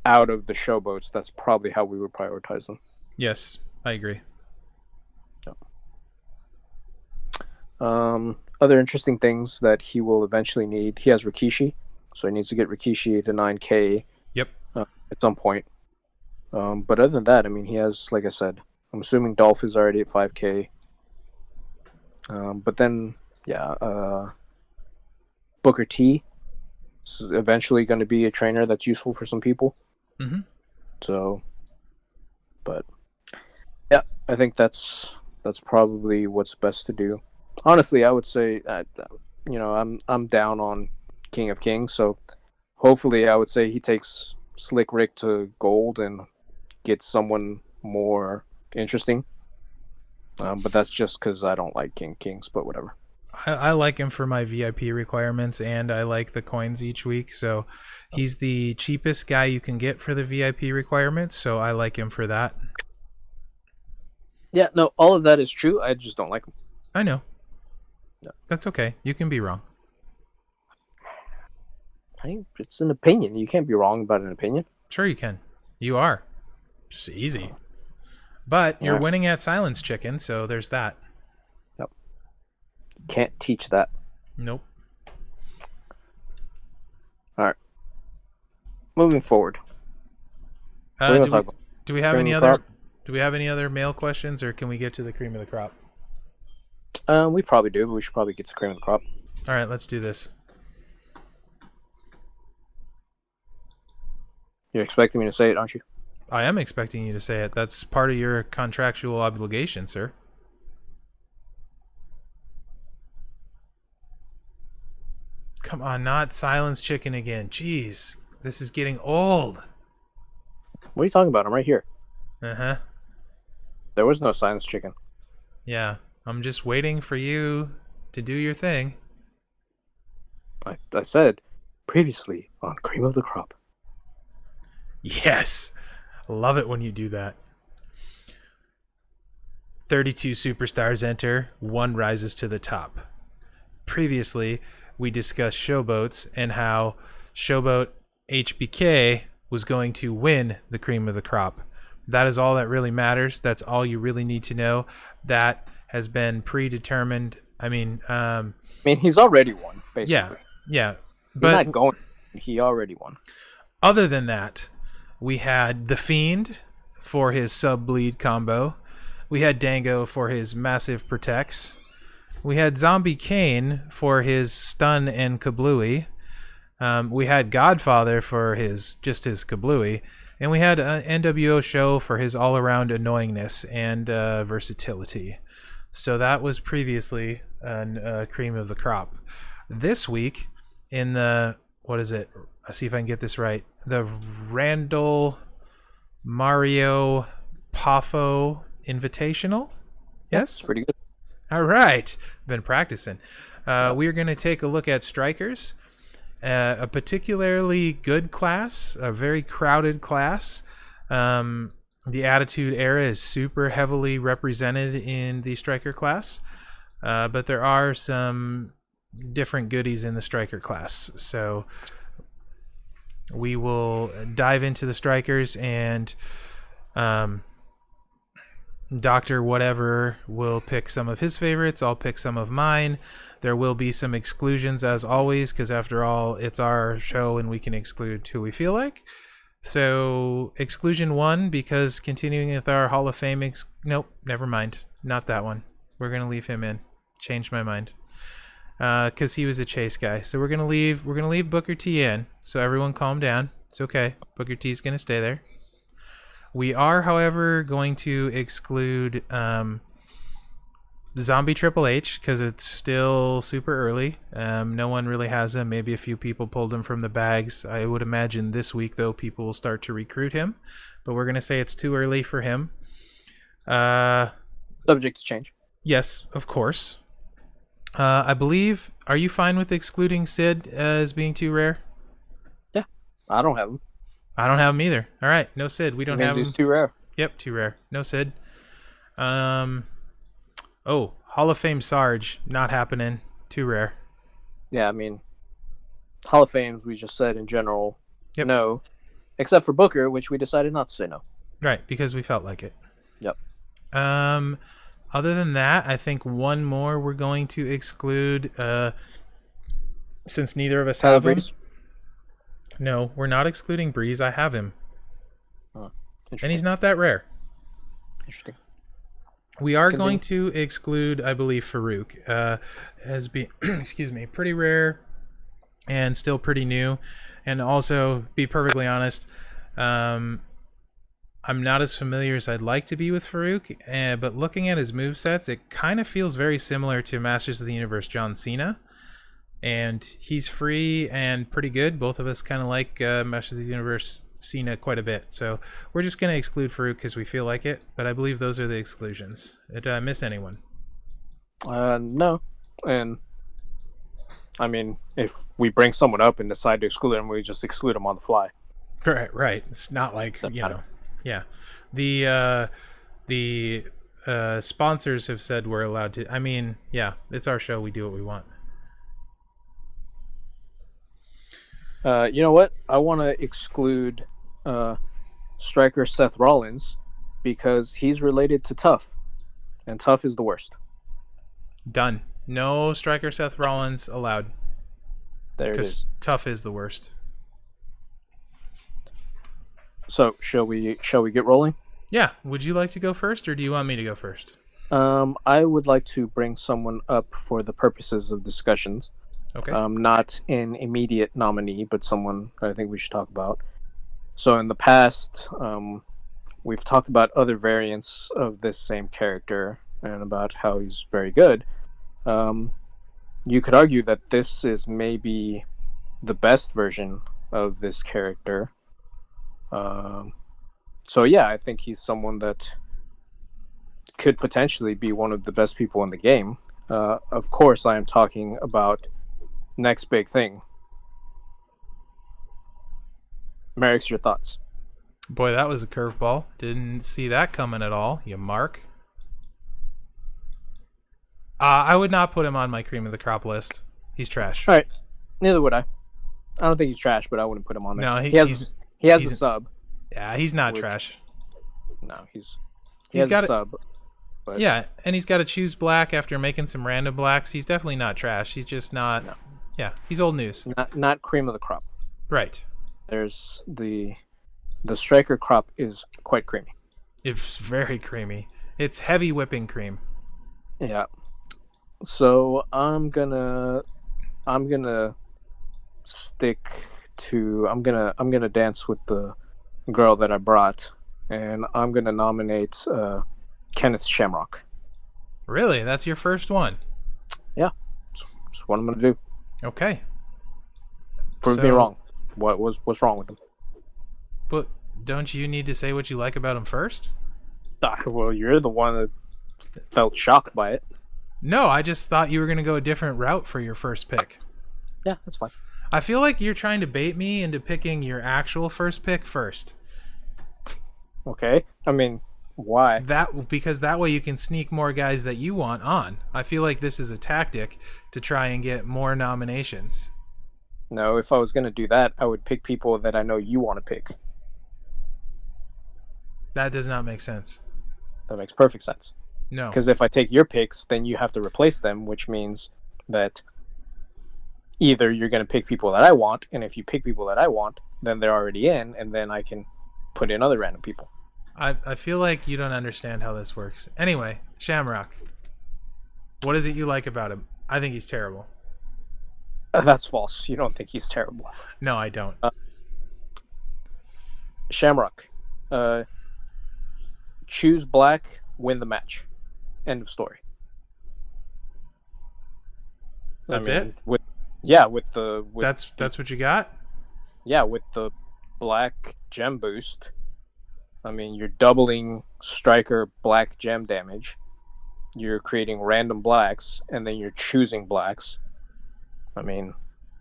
out of the showboats, that's probably how we would prioritize them. Yes, I agree. Other interesting things that he will eventually need. He has Rikishi, so he needs to get Rikishi to 9K. Yep. At some point. But other than that, I mean, he has, like I said, I'm assuming Dolph is already at 5K. But then, yeah, Booker T is eventually going to be a trainer that's useful for some people. Mm-hmm. So, but yeah, I think that's probably what's best to do. Honestly, I would say that, I'm down on King of Kings, so hopefully I would say he takes Slick Rick to gold and gets someone more interesting. But that's just because I don't like King of Kings, but whatever. I like him for my VIP requirements, and I like the coins each week, so he's the cheapest guy you can get for the VIP requirements, so I like him for that. Yeah, no, all of that is true. I just don't like him. I know. No. That's okay. You can be wrong. It's an opinion. You can't be wrong about an opinion. Sure you can. You are. Just easy. But you're winning at Silence Chicken, so there's that. Yep. Can't teach that. Nope. All right. Moving forward. Do we have any other mail questions, or can we get to the cream of the crop? We probably do, but we should probably get to cream of the crop. All right, let's do this. You're expecting me to say it, aren't you? I am expecting you to say it. That's part of your contractual obligation, sir. Come on, not Silence Chicken again. Jeez, this is getting old. What are you talking about? I'm right here. Uh-huh. There was no Silence Chicken. Yeah, I'm just waiting for you to do your thing. I said previously on Cream of the Crop. Yes. Love it when you do that. 32 superstars enter, 1 rises to the top. Previously, we discussed showboats and how showboat HBK was going to win the cream of the crop. That is all that really matters. That's all you really need to know. That has been predetermined. I mean, he's already won, basically. Yeah. But he's not going. He already won. Other than that, we had The Fiend for his sub-bleed combo. We had Dango for his massive protects. We had Zombie Kane for his stun and kablooey. We had Godfather for his kablooey. And we had NWO Show for his all-around annoyingness and versatility. So that was previously cream of the crop. This week, in the, what is it? Let's see if I can get this right. The Randall Mario Poffo Invitational? Yes? Pretty good. All right. Been practicing. We are going to take a look at strikers. A particularly good class, a very crowded class. The Attitude Era is super heavily represented in the striker class. But there are some different goodies in the striker class. So we will dive into the strikers, and Dr. Whatever will pick some of his favorites. I'll pick some of mine. There will be some exclusions, as always, because after all, it's our show and we can exclude who we feel like. So, exclusion 1, because continuing with our Hall of Fame... Nope, never mind. Not that one. We're going to leave him in. Changed my mind. Because he was a chase guy. So we're gonna leave Booker T in. So everyone calm down. It's okay. Booker T's gonna stay there. We are, however, going to exclude Zombie Triple H because it's still super early. No one really has him. Maybe a few people pulled him from the bags. I would imagine this week, though, people will start to recruit him. But we're gonna say it's too early for him. Subject to change. Yes, of course. I believe, are you fine with excluding Sid as being too rare? Yeah, I don't have him. I don't have him either. All right, no Sid. We don't have him. He's too rare. Yep, too rare. No Sid. Oh, Hall of Fame Sarge, not happening. Too rare. Yeah, I mean, Hall of Fames, we just said in general, yep. No. Except for Booker, which we decided not to say no. Right, because we felt like it. Yep. Other than that, I think one more we're going to exclude, since neither of us have him. No, we're not excluding Breeze. I have him. Oh, and he's not that rare. Interesting. We are going to exclude, I believe, Farouk as being, excuse me, pretty rare and still pretty new. And also, be perfectly honest, I'm not as familiar as I'd like to be with Farouk, but looking at his movesets, it kind of feels very similar to Masters of the Universe John Cena. And he's free and pretty good. Both of us kind of like Masters of the Universe Cena quite a bit. So we're just going to exclude Farouk because we feel like it. But I believe those are the exclusions. Did I miss anyone? No. And, I mean, if we bring someone up and decide to exclude them, we just exclude them on the fly. Right. It's not like, Yeah, the sponsors have said we're allowed to. I mean, yeah, it's our show. We do what we want. You know what? I want to exclude striker Seth Rollins because he's related to Tough, and Tough is the worst. Done. No striker Seth Rollins allowed. There it is. Tough is the worst. So, shall we get rolling? Yeah. Would you like to go first, or do you want me to go first? I would like to bring someone up for the purposes of discussions. Okay. Not an immediate nominee, but someone I think we should talk about. So, in the past, we've talked about other variants of this same character and about how he's very good. You could argue that this is maybe the best version of this character. So yeah, I think he's someone that could potentially be one of the best people in the game. Of course, I am talking about next big thing. Mherex, your thoughts? Boy, that was a curveball. Didn't see that coming at all, you mark. I would not put him on my cream of the crop list. He's trash. All right, neither would I. I don't think he's trash, but I wouldn't put him on there. No, he has a sub. Yeah, he's not trash. No, he has a sub. But... Yeah, and he's got to choose black after making some random blacks. He's definitely not trash. He's just not. No. Yeah, he's old news. Not cream of the crop. Right. There's the striker crop is quite creamy. It's very creamy. It's heavy whipping cream. Yeah. So I'm gonna stick to I'm gonna dance with the girl that I brought, and I'm gonna nominate Kenneth Shamrock. Really? That's your first one? Yeah, that's what I'm gonna do. Okay. Prove me wrong. What's wrong with him? But don't you need to say what you like about him first? Well, you're the one that felt shocked by it. No, I just thought you were gonna go a different route for your first pick. Yeah, that's fine. I feel like you're trying to bait me into picking your actual first pick first. Okay. I mean, why? Because that way you can sneak more guys that you want on. I feel like this is a tactic to try and get more nominations. No, if I was going to do that, I would pick people that I know you want to pick. That does not make sense. That makes perfect sense. No. Because if I take your picks, then you have to replace them, which means that either you're going to pick people that I want, and if you pick people that I want, then they're already in, and then I can put in other random people. I feel like you don't understand how this works. Anyway, Shamrock. What is it you like about him? I think he's terrible. That's false. You don't think he's terrible. No, I don't. Shamrock. Choose black, win the match. End of story. That's it? That's what you got? Yeah, with the black gem boost. I mean, you're doubling striker black gem damage. You're creating random blacks, and then you're choosing blacks. I mean,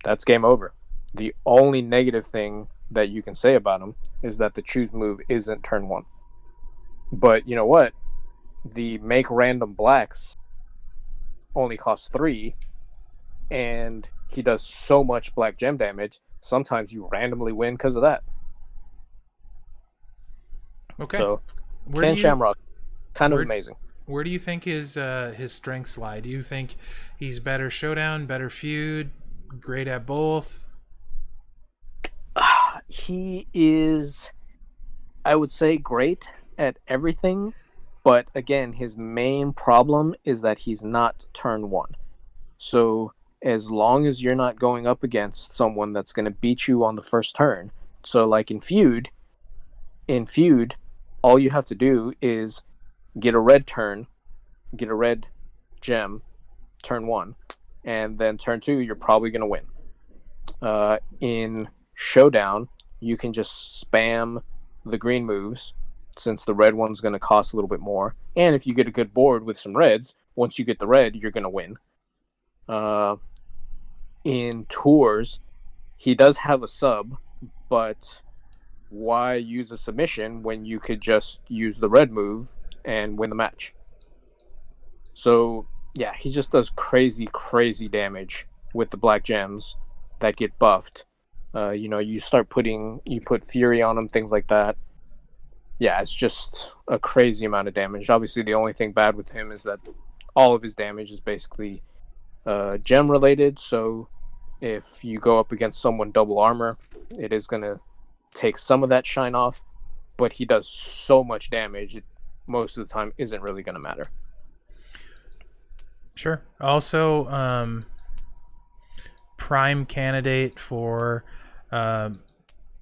that's game over. The only negative thing that you can say about him is that the choose move isn't turn 1. But you know what? The make random blacks only costs 3, and he does so much black gem damage, sometimes you randomly win because of that. Okay. So, Ken Shamrock, kind of amazing. Where do you think his strengths lie? Do you think he's better showdown, better feud, great at both? He is, I would say, great at everything, but again, his main problem is that he's not turn 1. So as long as you're not going up against someone that's going to beat you on the first turn, so like in feud, all you have to do is get a red gem, turn 1, and then turn 2, you're probably going to win. In Showdown, you can just spam the green moves, since the red one's going to cost a little bit more. And if you get a good board with some reds, once you get the red, you're going to win. In Tours, he does have a sub, but why use a submission when you could just use the red move and win the match? So, yeah, he just does crazy, crazy damage with the black gems that get buffed. You put Fury on him, things like that. Yeah, it's just a crazy amount of damage. Obviously, the only thing bad with him is that all of his damage is basically gem related. So if you go up against someone double armor, it is going to take some of that shine off. But he does so much damage, it most of the time isn't really going to matter. Sure. Also, prime candidate for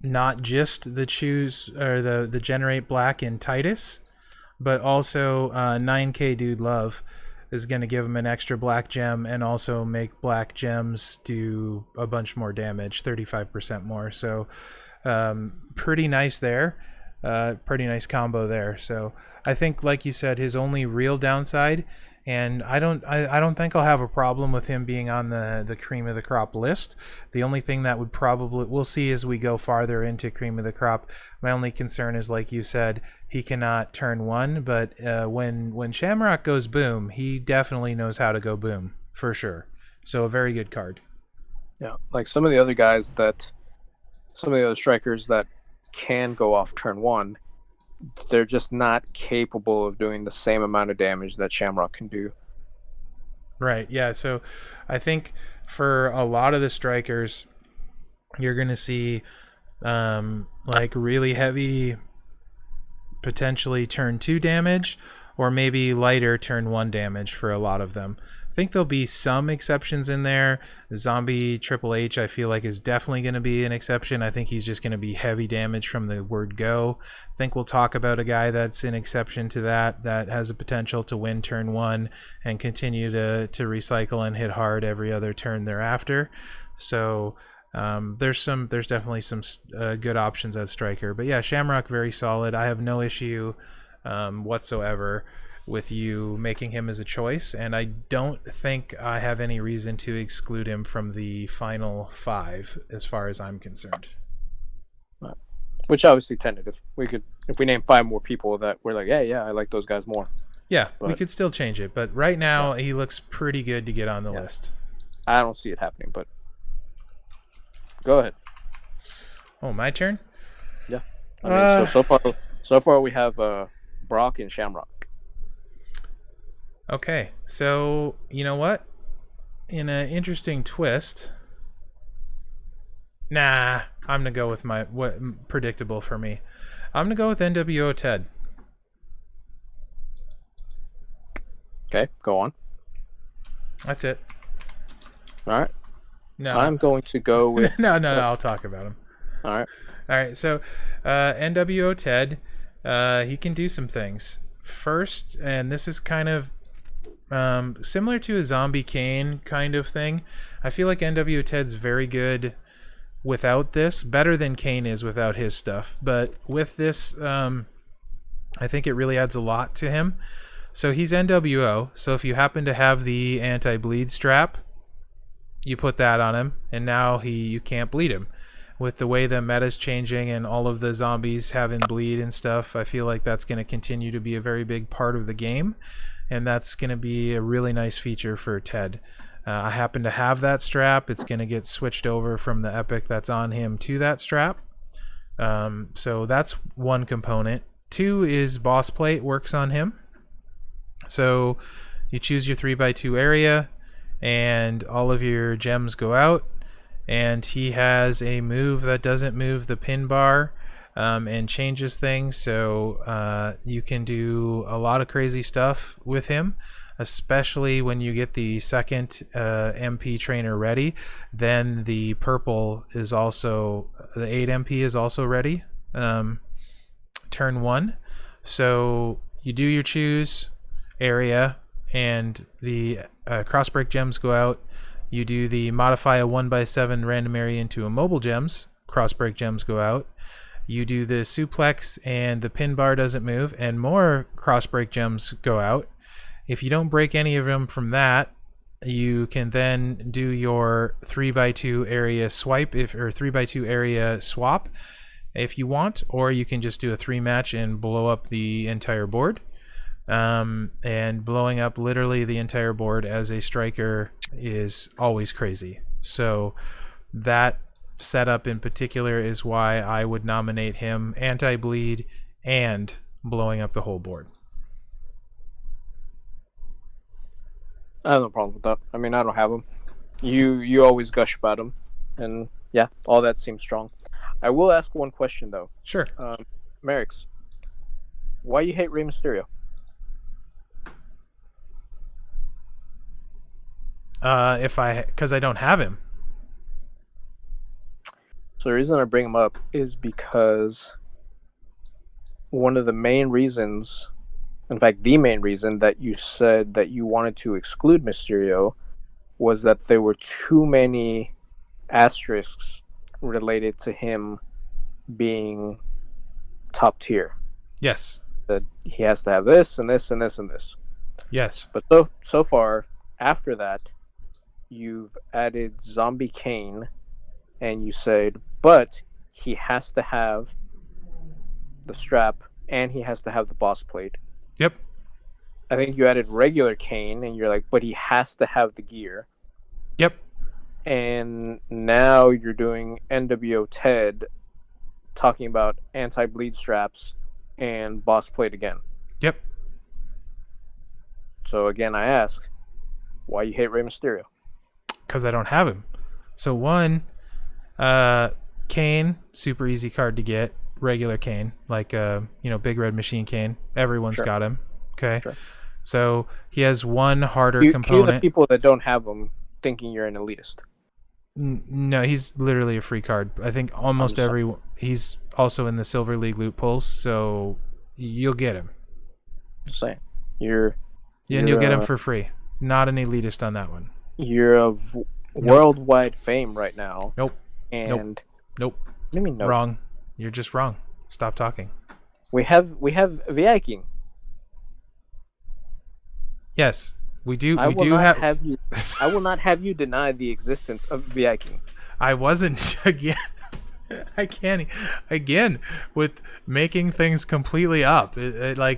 not just the choose or the generate black in Titus, but also 9K Dude Love is going to give him an extra black gem and also make black gems do a bunch more damage, 35% more. So pretty nice there. Pretty nice combo there. So I think, like you said, his only real downside, and I don't think I'll have a problem with him being on the cream of the crop list. The only thing that would probably, we'll see as we go farther into cream of the crop, my only concern is, like you said, he cannot turn 1, but when Shamrock goes boom, he definitely knows how to go boom, for sure. So a very good card. Yeah, like some of the other strikers that can go off turn 1, they're just not capable of doing the same amount of damage that Shamrock can do. Right, yeah. So I think for a lot of the strikers, you're going to see like really heavy, potentially turn 2 damage, or maybe lighter turn 1 damage for a lot of them. I think there'll be some exceptions in there. Zombie Triple H, I feel like, is definitely going to be an exception. I think he's just going to be heavy damage from the word go. I think we'll talk about a guy that's an exception to that has a potential to win turn 1 and continue to recycle and hit hard every other turn thereafter. So there's definitely some good options at striker. But yeah, Shamrock, very solid. I have no issue whatsoever with you making him as a choice, and I don't think I have any reason to exclude him from the final 5 as far as I'm concerned. Which obviously tentative. We could, if we name 5 more people that we're like, yeah, I like those guys more. Yeah, we could still change it, but right now he looks pretty good to get on the list. I don't see it happening, but Go ahead. Oh, my turn? Yeah. I mean, so far we have Brock and Shamrock. Okay, so you know what? In an interesting twist, I'm gonna go with what predictable for me. I'm gonna go with NWO Ted. Okay, go on. That's it. All right. No, I'm going to go with. no, I'll talk about him. All right. All right, so NWO Ted, he can do some things. First, and this is kind of similar to a zombie Kane kind of thing. I feel like NWO Ted's very good without this, better than Kane is without his stuff. But with this, I think it really adds a lot to him. So he's NWO. So if you happen to have the anti-bleed strap, you put that on him, and now you can't bleed him. With the way the meta's changing and all of the zombies having bleed and stuff, I feel like that's going to continue to be a very big part of the game, and that's going to be a really nice feature for Ted. I happen to have that strap. It's going to get switched over from the epic that's on him to that strap. So that's one component. Two is boss plate works on him. So you choose your 3x2 area, and all of your gems go out. And he has a move that doesn't move the pin bar and changes things. So you can do a lot of crazy stuff with him, especially when you get the second MP trainer ready. Then the purple is also, the 8 MP is also ready. Turn 1. So you do your choose area, and the crossbreak gems go out. You do the modify a 1x7 random area into a mobile gems. Crossbreak gems go out. You do the suplex and the pin bar doesn't move, and more crossbreak gems go out. If you don't break any of them from that, you can then do your 3x2 area swipe or 3x2 area swap if you want, or you can just do a 3-match and blow up the entire board. And blowing up literally the entire board as a striker is always crazy. So that setup in particular is why I would nominate him, anti-bleed and blowing up the whole board. I have no problem with that. I mean, I don't have him. You always gush about him, and yeah, all that seems strong. I will ask one question though. Sure. Mherex, why you hate Rey Mysterio? Because I don't have him. So the reason I bring him up is because one of the main reasons, in fact, the main reason that you said that you wanted to exclude Mysterio was that there were too many asterisks related to him being top tier. Yes. That he has to have this and this and this and this. Yes. But so far, after that, you've added Zombie Kane, and you said, but he has to have the strap and he has to have the boss plate. Yep. I think you added regular Kane, and you're like, but he has to have the gear. Yep. And now you're doing NWO Ted, talking about anti-bleed straps and boss plate again. Yep. So again, I ask, why you hate Rey Mysterio? Because I don't have him. So one, Kane, super easy card to get. Regular Kane, like Big Red Machine Kane. Everyone's Sure. got him. Okay. Sure. So he has one harder Cue component. the people that don't have him thinking you're an elitist. No, he's literally a free card. I think almost he's also in the Silver League loot pulls, so you'll get him. Just saying. And you'll get him for free. Not an elitist on that one. You're of worldwide fame right now. Nope. And Nope. What do you mean no? Wrong. You're just wrong. Stop talking. We have Viking. Yes, we do. I we will do not have. I will not have you deny the existence of Viking. I wasn't again. I can't again with making things completely up. I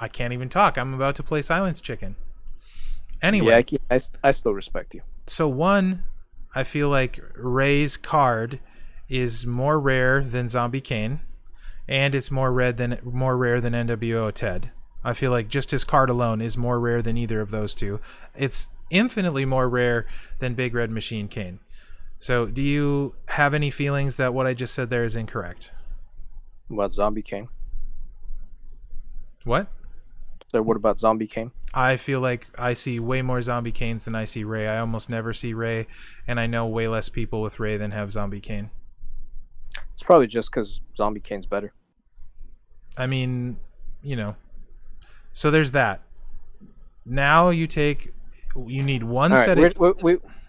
can't even talk. I'm about to play Silence Chicken. Anyway, Viking, I still respect you. so one, I feel like Rey's card is more rare than Zombie Kane, and it's more rare than NWO Ted. I feel like just his card alone is more rare than either of those two. It's infinitely more rare than Big Red Machine Kane. So, do you have any feelings that what I just said there is incorrect? What Zombie Kane? What? So what about Zombie Kane? I feel like I see way more Zombie Kanes than I see Rey. I almost never see Rey, and I know way less people with Rey than have Zombie Kane. It's probably just because Zombie Kane's better. I mean, you know. So there's that. Now you need one set of...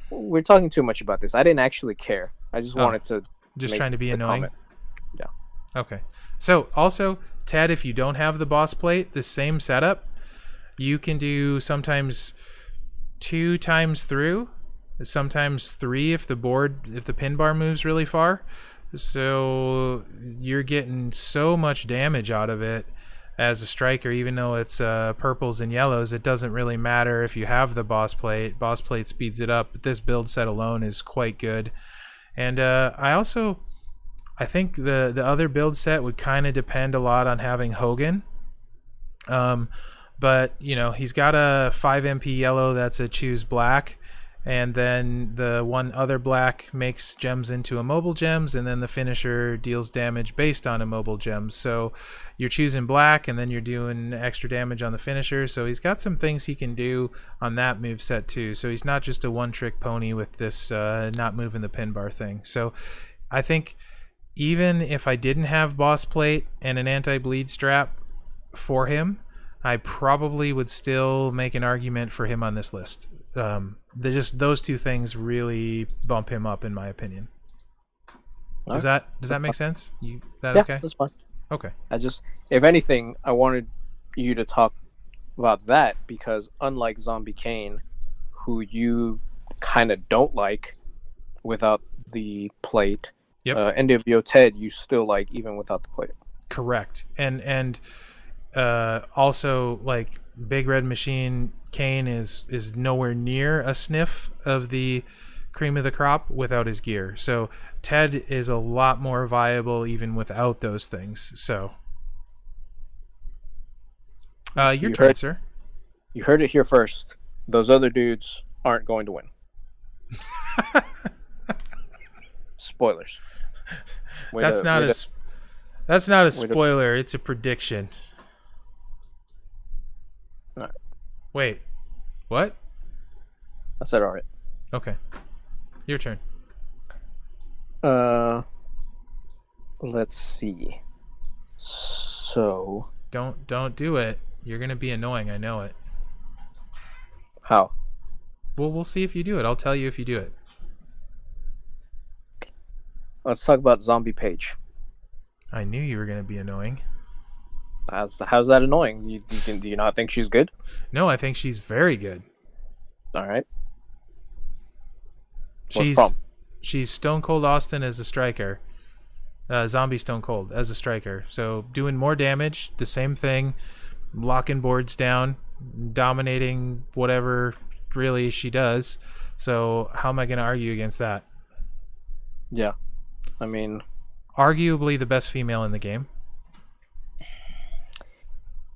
We're talking too much about this. I didn't actually care. I just wanted to... Just trying to be annoying? Comment. Yeah. Okay. So, also, Ted, if you don't have the boss plate, the same setup, you can do sometimes 2 times through, sometimes 3 if the pin bar moves really far. So you're getting so much damage out of it as a striker, even though it's purples and yellows. It doesn't really matter if you have the boss plate. Boss plate speeds it up, but this build set alone is quite good. And I think the other build set would kind of depend a lot on having Hogan. But, you know, he's got a 5 MP yellow that's a choose black. And then the one other black makes gems into immobile gems, and then the finisher deals damage based on immobile gems. So you're choosing black, and then you're doing extra damage on the finisher. So he's got some things he can do on that move set too. So he's not just a one-trick pony with this not moving the pin bar thing. So I think even if I didn't have boss plate and an anti-bleed strap for him, I probably would still make an argument for him on this list. Those two things really bump him up, in my opinion. Does that make sense? Okay? That's fine. Okay. If anything, I wanted you to talk about that because unlike Zombie Kane, who you kind of don't like without the plate, NWO Ted you still like even without the plate. Correct. And also, like, Big Red Machine Kane is nowhere near a sniff of the cream of the crop without his gear. So Ted is a lot more viable even without those things. So your turn, sir. You heard it here first. Those other dudes aren't going to win. Spoilers. That's not a spoiler. It's a prediction. All right. Wait, what? I said all right. Okay, your turn. Let's see. So don't do it. You're gonna be annoying. I know it. How? Well, we'll see if you do it. I'll tell you if you do it. Let's talk about Zombie Page. I knew you were gonna be annoying. How's that annoying? Do you not think she's good? No, I think she's very good. All right. What's the problem? She's Stone Cold Austin as a striker. Zombie Stone Cold as a striker. So doing more damage, the same thing, locking boards down, dominating whatever really she does. So how am I going to argue against that? Yeah. I mean, arguably the best female in the game.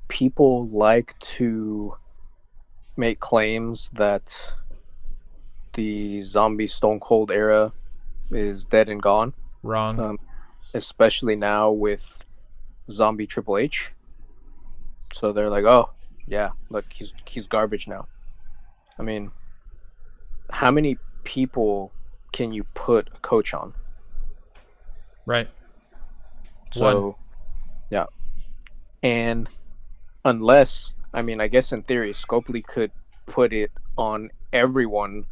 People like to make claims that the Zombie Stone Cold era is dead and gone. Wrong. Especially now with Zombie Triple H. So they're like, oh, yeah, look, he's garbage now. I mean, how many people can you put a coach on? Right. So, one. Yeah. And unless, I mean, I guess in theory, Scopely could put it on everyone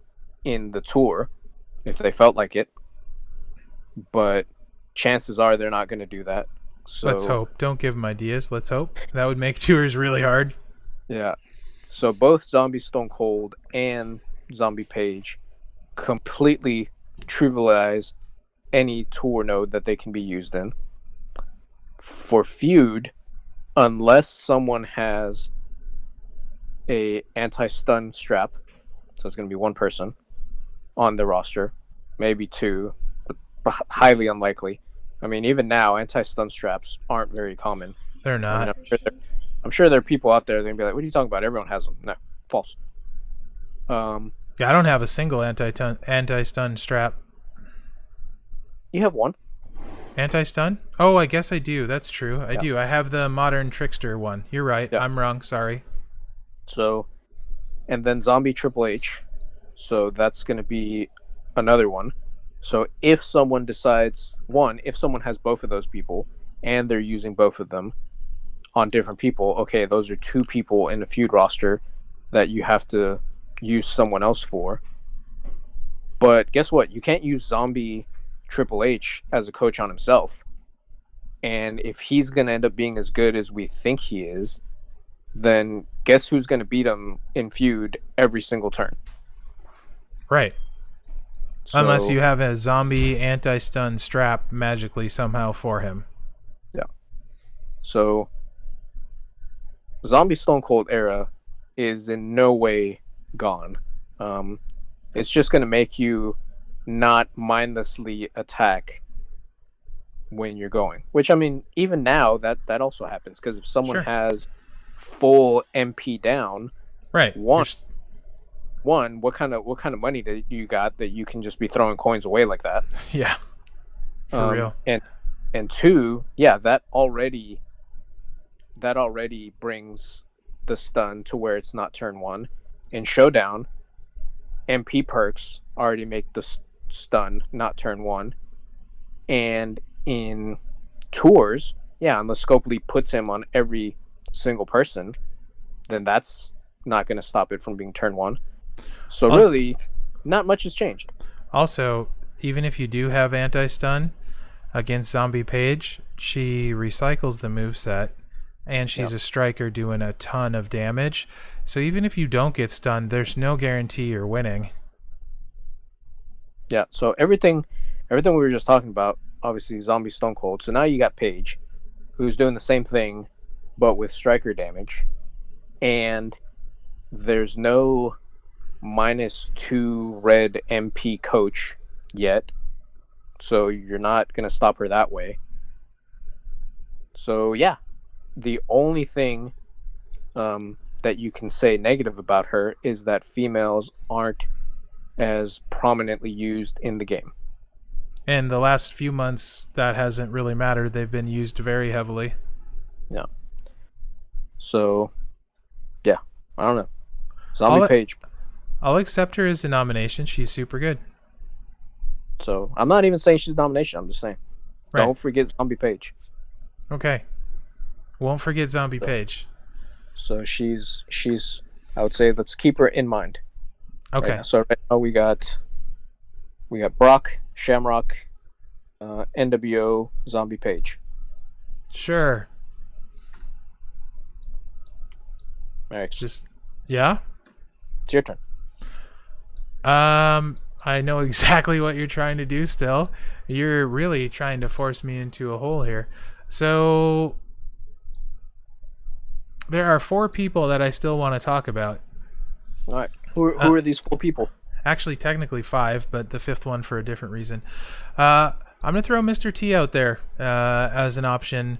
in the tour if they felt like it. But chances are they're not going to do that. So let's hope. Don't give them ideas. Let's hope. That would make tours really hard. Yeah. So both Zombie Stone Cold and Zombie Page completely trivialize any tour node that they can be used in. For feud, unless someone has a anti-stun strap, so it's going to be one person on the roster, maybe 2, but highly unlikely. I mean, even now, anti-stun straps aren't very common. They're I mean, not. I'm sure there are people out there that can be like, "What are you talking about? Everyone has them." No, false. Yeah, I don't have a single anti-stun strap. You have one. Anti-stun? Oh, I guess I do. That's true. I Yeah. do. I have the modern trickster one. You're right. Yeah. I'm wrong. Sorry. So, and then zombie Triple H. So that's going to be another one. So if someone decides, if someone has both of those people and they're using both of them on different people, okay, those are 2 people in the feud roster that you have to use someone else for. But guess what? You can't use zombie Triple H as a coach on himself. And if he's going to end up being as good as we think he is, then guess who's going to beat him in feud every single turn? Right. So, Unless you have a zombie anti-stun strap magically somehow for him. Yeah. So, Zombie Stone Cold era is in no way gone. It's just going to make you not mindlessly attack when you're going. Which, I mean, even now, that also happens. Because if someone has full MP down, right, what kind of money do you got that you can just be throwing coins away like that? Yeah, for real. And 2, yeah, that already brings the stun to where it's not turn 1. In Showdown, MP perks already make the stun not turn 1. And in Tours, yeah, unless Scopely puts him on every single person, then that's not going to stop it from being turn 1. So also, really, not much has changed. Also, even if you do have anti-stun against Zombie Paige, she recycles the moveset, and she's a striker doing a ton of damage. So even if you don't get stunned, there's no guarantee you're winning. Yeah, so everything we were just talking about, obviously Zombie Stone Cold. So now you got Paige, who's doing the same thing, but with striker damage. And there's no -2 red MP coach yet. So you're not going to stop her that way. So yeah, the only thing that you can say negative about her is that females aren't as prominently used in the game. And the last few months, that hasn't really mattered. They've been used very heavily. Yeah. So, yeah, I don't know. Zombie Paige. I'll accept her as a nomination. She's super good. So, I'm not even saying she's a nomination. I'm just saying. Right. Don't forget Zombie Paige. Okay. Won't forget Zombie Paige. So, she's I would say let's keep her in mind. Okay. Right, so right now we got Brock, Shamrock, NWO, Zombie Paige. Sure. Mherex. Yeah? It's your turn. I know exactly what you're trying to do still. You're really trying to force me into a hole here. So there are 4 people that I still want to talk about. All right. Who are these 4 people? Actually, technically 5, but the 5th one for a different reason. I'm going to throw Mr. T out there as an option,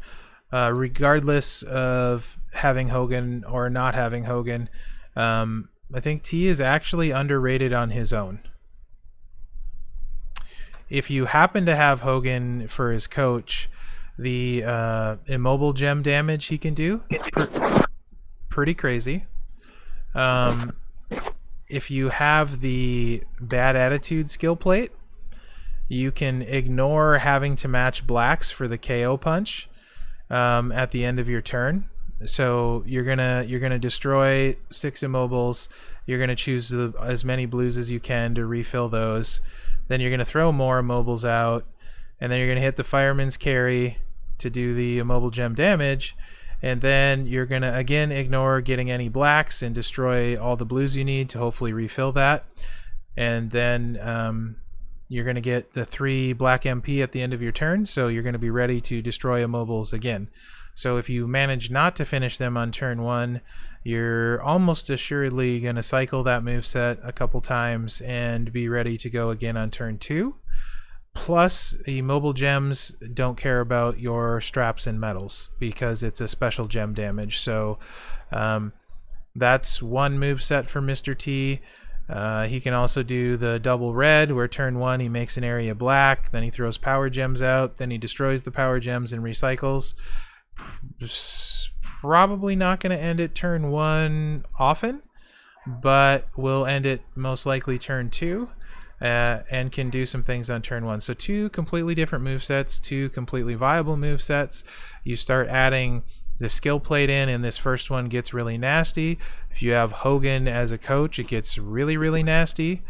regardless of having Hogan or not having Hogan. I think T is actually underrated on his own. If you happen to have Hogan for his coach, the immobile gem damage he can do, pretty crazy. If you have the bad attitude skill plate, you can ignore having to match blacks for the KO punch at the end of your turn. So you're gonna destroy 6 immobiles. You're gonna choose as many blues as you can to refill those. Then you're gonna throw more immobiles out, and then you're gonna hit the fireman's carry to do the immobile gem damage. And then you're going to, again, ignore getting any blacks and destroy all the blues you need to hopefully refill that. And then you're going to get the 3 black MP at the end of your turn, so you're going to be ready to destroy immobiles again. So if you manage not to finish them on turn 1, you're almost assuredly going to cycle that moveset a couple times and be ready to go again on turn 2. Plus, immobile gems don't care about your straps and metals because it's a special gem damage. So that's one moveset for Mr. T. He can also do the double red, where turn 1 he makes an area black, then he throws power gems out, then he destroys the power gems and recycles. Probably not going to end it turn 1 often, but will end it most likely turn 2. And can do some things on turn 1. So 2 completely different movesets, 2 completely viable movesets. You start adding the skill plate in, and this first one gets really nasty. If you have Hogan as a coach, it gets really, really nasty.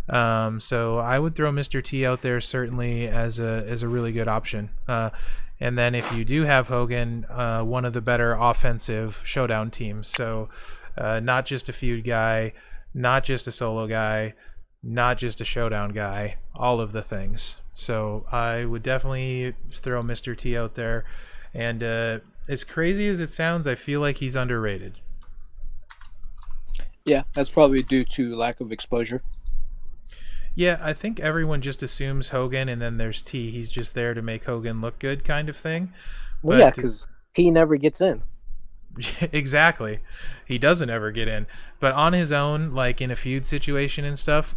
So I would throw Mr. T out there certainly as a really good option. And then if you do have Hogan, one of the better offensive showdown teams. So not just a feud guy, not just a solo guy, not just a showdown guy, all of the things. So I would definitely throw Mr. T out there. And as crazy as it sounds, I feel like he's underrated. Yeah, that's probably due to lack of exposure. Yeah, I think everyone just assumes Hogan and then there's T. He's just there to make Hogan look good kind of thing. Well, yeah, because T never gets in. Exactly. He doesn't ever get in. But on his own, like in a feud situation and stuff,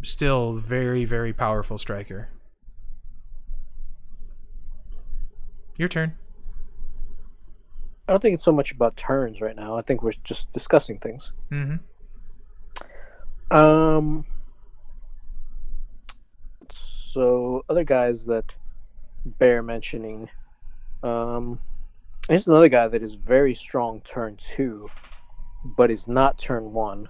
still very, very powerful striker. Your turn. I don't think it's so much about turns right now. I think we're just discussing things. Mm-hmm. So other guys that bear mentioning. Here's another guy that is very strong turn 2, but is not turn 1.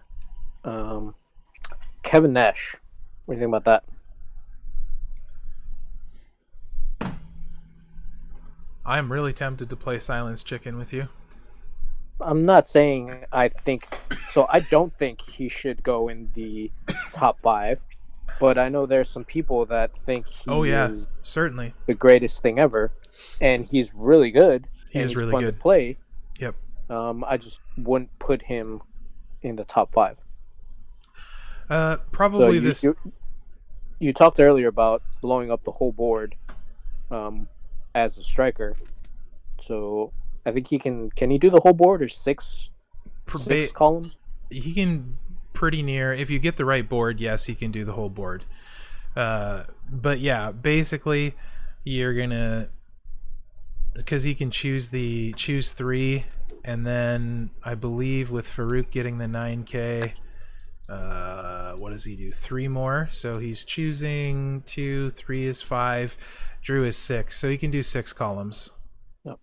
Kevin Nash. What do you think about that? I'm really tempted to play Silence Chicken with you. I'm not saying I think so. I don't think he should go in the top 5, but I know there's some people that think he is certainly the greatest thing ever, and he's really good. He's really fun good to play. Yep. I just wouldn't put him in the top 5. Probably so you talked earlier about blowing up the whole board as a striker. So I think he can he do the whole board or six columns? He can pretty near. If you get the right board, yes, he can do the whole board. But yeah, basically you're gonna, because he can choose 3, and then I believe with Farouk getting the 9K, what does he do? 3 more. So he's choosing 2, 3 is 5, Drew is 6. So he can do 6 columns. Yep.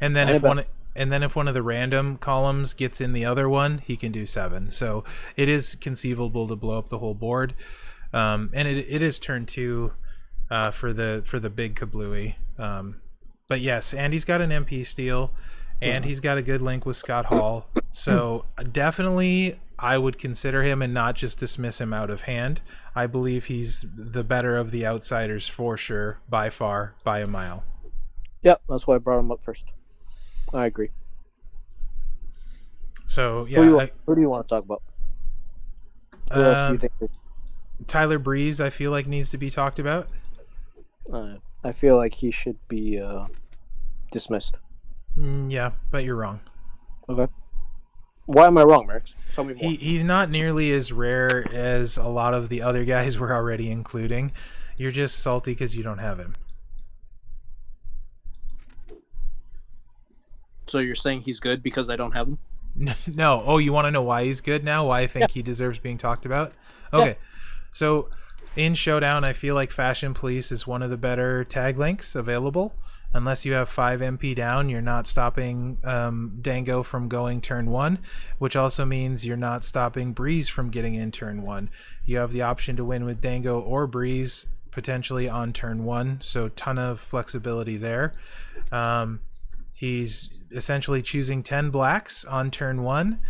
And then if one of the random columns gets in the other one, he can do 7. So it is conceivable to blow up the whole board. And it is turn 2 for the big kablooey. But yes, and he's got an MP steal, and he's got a good link with Scott Hall. So definitely I would consider him and not just dismiss him out of hand. I believe he's the better of the outsiders for sure, by far, by a mile. Yep, that's why I brought him up first. I agree. So yeah, who do you want to talk about? Who else do you think? Tyler Breeze, I feel like needs to be talked about. I feel like he should be dismissed. Yeah, but you're wrong. Okay. Why am I wrong, Mherex? Tell me more. He's not nearly as rare as a lot of the other guys we're already including. You're just salty because you don't have him. So you're saying he's good because I don't have him? No. Oh, you want to know why he's good now? Why I think he deserves being talked about? Okay. Yeah. So in Showdown, I feel like Fashion Police is one of the better tag links available. Unless you have 5 MP down, you're not stopping Dango from going turn 1, which also means you're not stopping Breeze from getting in turn 1. You have the option to win with Dango or Breeze potentially on turn 1, so ton of flexibility there. He's essentially choosing 10 blacks on turn 1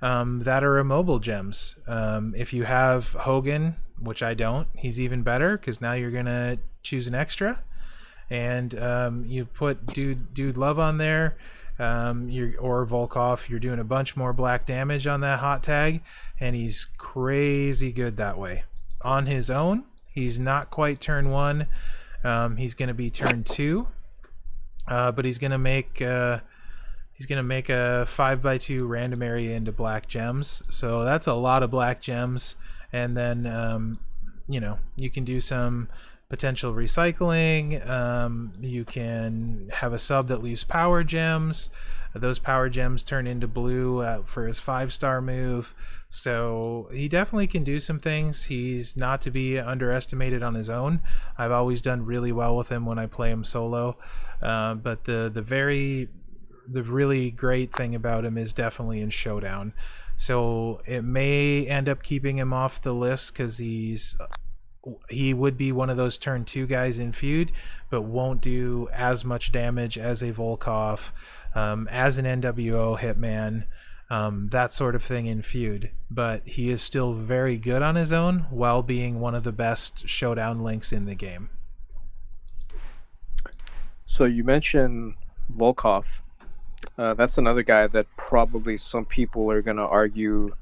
that are immobile gems. If you have Hogan, which I don't, he's even better because now you're going to choose an extra. and you put Dude Love on there, or Volkov, you're doing a bunch more black damage on that hot tag, and he's crazy good that way. On his own, he's not quite turn 1. He's going to be turn 2, but he's going to make a 5x2 random area into black gems. So that's a lot of black gems. And then you can do some potential recycling. You can have a sub that leaves power gems. Those power gems turn into blue for his 5-star move. So he definitely can do some things. He's not to be underestimated on his own. I've always done really well with him when I play him solo. But the really great thing about him is definitely in Showdown. So it may end up keeping him off the list because he would be one of those turn 2 guys in feud, but won't do as much damage as a Volkov, as an NWO hitman, that sort of thing in feud. But he is still very good on his own while being one of the best Showdown links in the game. So you mentioned Volkov. That's another guy that probably some people are going to argue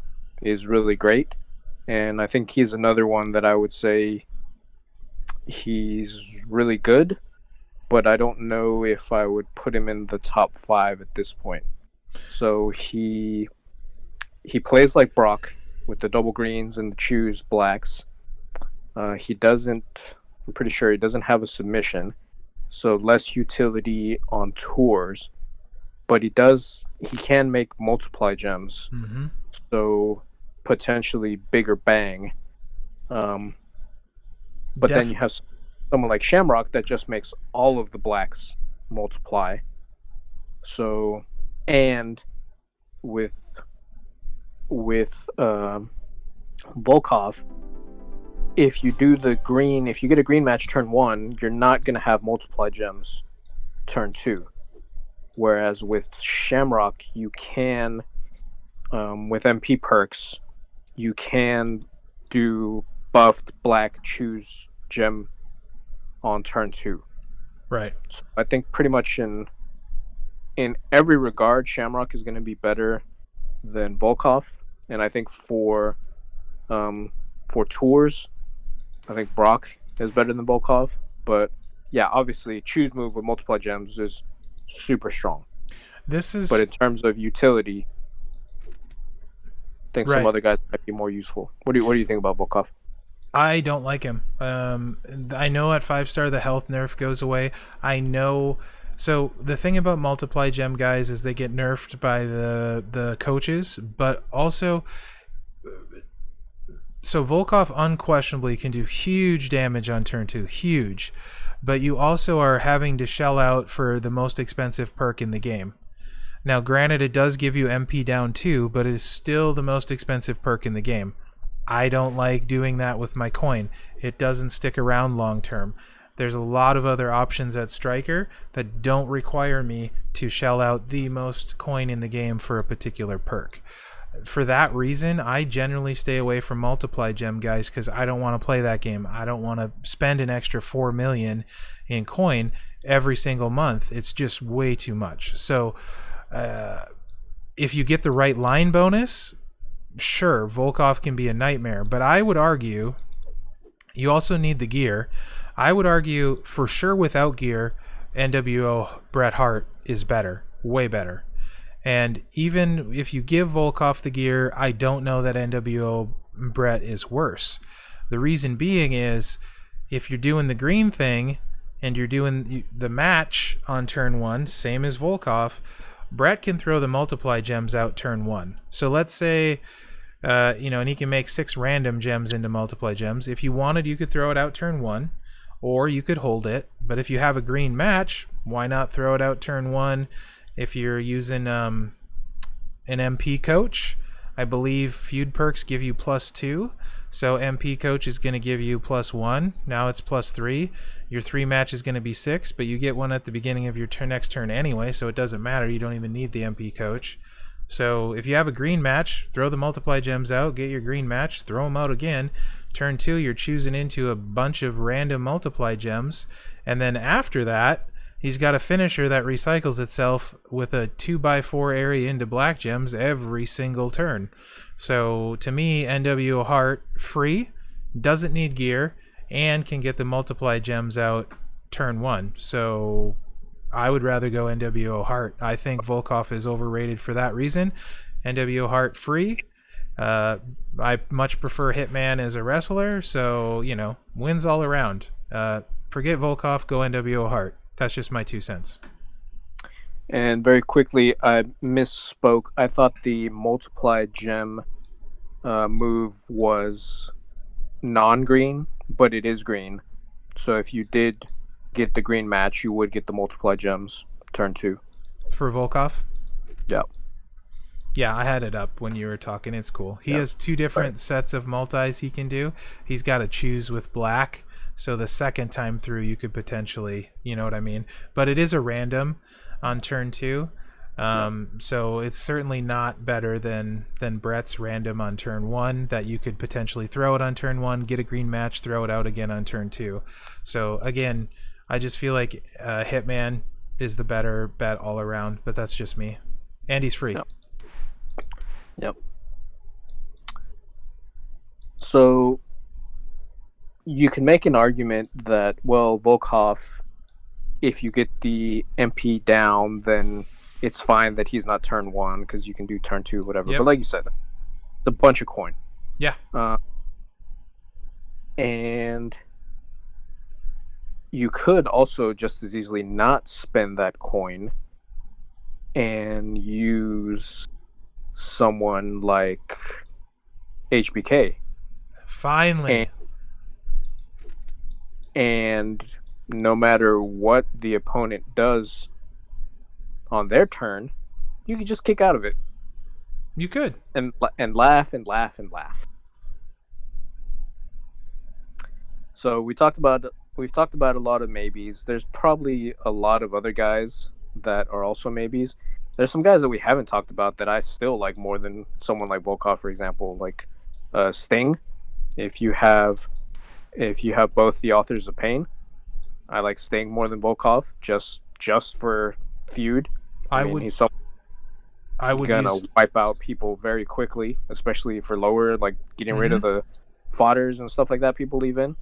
is really great. And I think he's another one that I would say he's really good, but I don't know if I would put him in the top 5 at this point. So he plays like Brock with the double greens and the choose blacks. I'm pretty sure he doesn't have a submission, so less utility on tours, but he can make multiply gems. Mm-hmm. So potentially bigger bang. But then you have someone like Shamrock that just makes all of the blacks multiply. So, and with Volkov, if you get a green match turn 1, you're not going to have multiply gems turn 2. Whereas with Shamrock, you can, with MP perks, you can do buffed black choose gem on turn 2. Right. So I think pretty much in every regard, Shamrock is going to be better than Volkov, and I think for tours, I think Brock is better than Volkov. But yeah, obviously, choose move with multiply gems is super strong. But in terms of utility, I think some other guys might be more useful. What do you think about Volkov? I don't like him. I know at 5-star the health nerf goes away. I know. So the thing about multiply gem guys is they get nerfed by the coaches, but also, so Volkov unquestionably can do huge damage on turn 2, huge, but you also are having to shell out for the most expensive perk in the game. Now, granted, it does give you MP down too, but it is still the most expensive perk in the game. I don't like doing that with my coin. It doesn't stick around long term. There's a lot of other options at Striker that don't require me to shell out the most coin in the game for a particular perk. For that reason, I generally stay away from multiply gem guys because I don't want to play that game. I don't want to spend an extra 4 million in coin every single month. It's just way too much. So if you get the right line bonus, sure, Volkov can be a nightmare, but I would argue you also need the gear. I would argue for sure without gear, NWO Bret Hart is better, way better. And even if you give Volkov the gear, I don't know that NWO Bret is worse. The reason being is if you're doing the green thing and you're doing the match on turn 1, same as Volkov, Bret can throw the multiply gems out turn 1. So let's say, and he can make 6 random gems into multiply gems. If you wanted, you could throw it out turn 1, or you could hold it. But if you have a green match, why not throw it out turn 1? If you're using an MP coach, I believe feud perks give you +2. So MP coach is going to give you +1. Now it's +3. Your 3 match is going to be 6, but you get one at the beginning of your next turn anyway, so it doesn't matter. You don't even need the MP coach. So if you have a green match, throw the multiply gems out, get your green match, throw them out again. Turn 2, you're choosing into a bunch of random multiply gems. And then after that, he's got a finisher that recycles itself with a 2x4 area into black gems every single turn. So to me, NWO Heart, free, doesn't need gear, and can get the multiply gems out turn 1. So I would rather go NWO Heart. I think Volkov is overrated for that reason. NWO Heart free. I much prefer Hitman as a wrestler, so, wins all around. Forget Volkov, go NWO Heart. That's just my 2 cents. And very quickly, I misspoke. I thought the multiply gem move was non-green, but it is green. So if you did get the green match, you would get the multiply gems turn 2. For Volkov? Yeah. Yeah, I had it up when you were talking. It's cool. He has 2 different sets of multis he can do. He's got to choose with black. So the second time through, you could potentially, you know what I mean? But it is a random on turn 2. So it's certainly not better than Brett's random on turn 1 that you could potentially throw it on turn 1, get a green match, throw it out again on turn 2. So again, I just feel like Hitman is the better bet all around, but that's just me. And he's free. Yep. So you can make an argument that, well, Volkov, if you get the MP down, then it's fine that he's not turn 1 because you can do turn 2, whatever. Yep. But like you said, it's a bunch of coin. Yeah. And you could also just as easily not spend that coin and use someone like HBK. Finally. And no matter what the opponent does on their turn, you could just kick out of it. You could. And laugh and laugh and laugh. So we've talked about a lot of maybes. There's probably a lot of other guys that are also maybes. There's some guys that we haven't talked about that I still like more than someone like Volkov, for example, like Sting. If you have both the Authors of Pain, I like Sting more than Volkov, just for feud. I mean, he's gonna wipe out people very quickly, especially for lower, like getting rid of the fodders and stuff like that people leave in.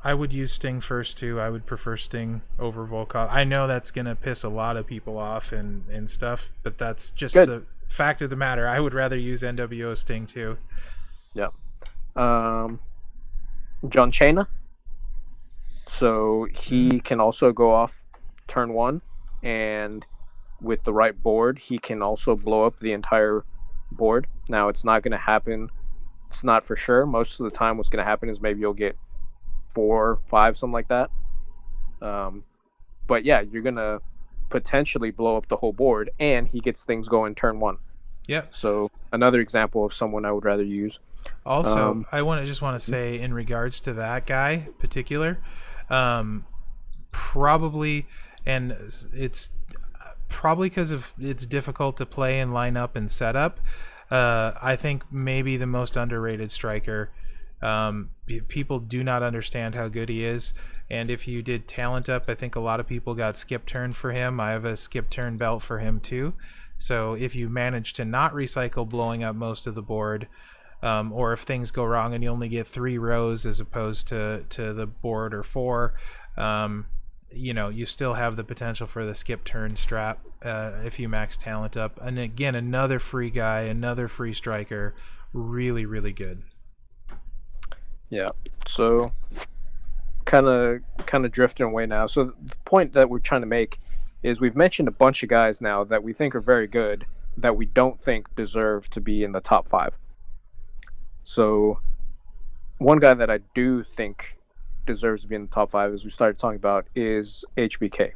I would use Sting first too. I would prefer Sting over Volkov. I know that's gonna piss a lot of people off and stuff, but that's just the fact of the matter. I would rather use NWO Sting too. Yeah. John Cena. So he can also go off turn 1, and with the right board, he can also blow up the entire board. Now, it's not going to happen. It's not for sure. Most of the time, what's going to happen is maybe you'll get 4, 5, something like that. But yeah, you're going to potentially blow up the whole board, and he gets things going turn 1. Yeah. So another example of someone I would rather use. Also, I just want to say in regards to that guy in particular, probably, and it's probably because of it's difficult to play and line up and set up. I think maybe the most underrated striker. People do not understand how good he is. And if you did talent up, I think a lot of people got skip turn for him. I have a skip turn belt for him too. So if you manage to not recycle blowing up most of the board, or if things go wrong and you only get 3 rows as opposed to the board or 4, you still have the potential for the skip turn strap if you max talent up. And again, another free guy, another free striker, really, really good. Yeah. So kind of drifting away now. So the point that we're trying to make is we've mentioned a bunch of guys now that we think are very good that we don't think deserve to be in the top 5. So one guy that I do think deserves to be in the top 5, as we started talking about, is HBK.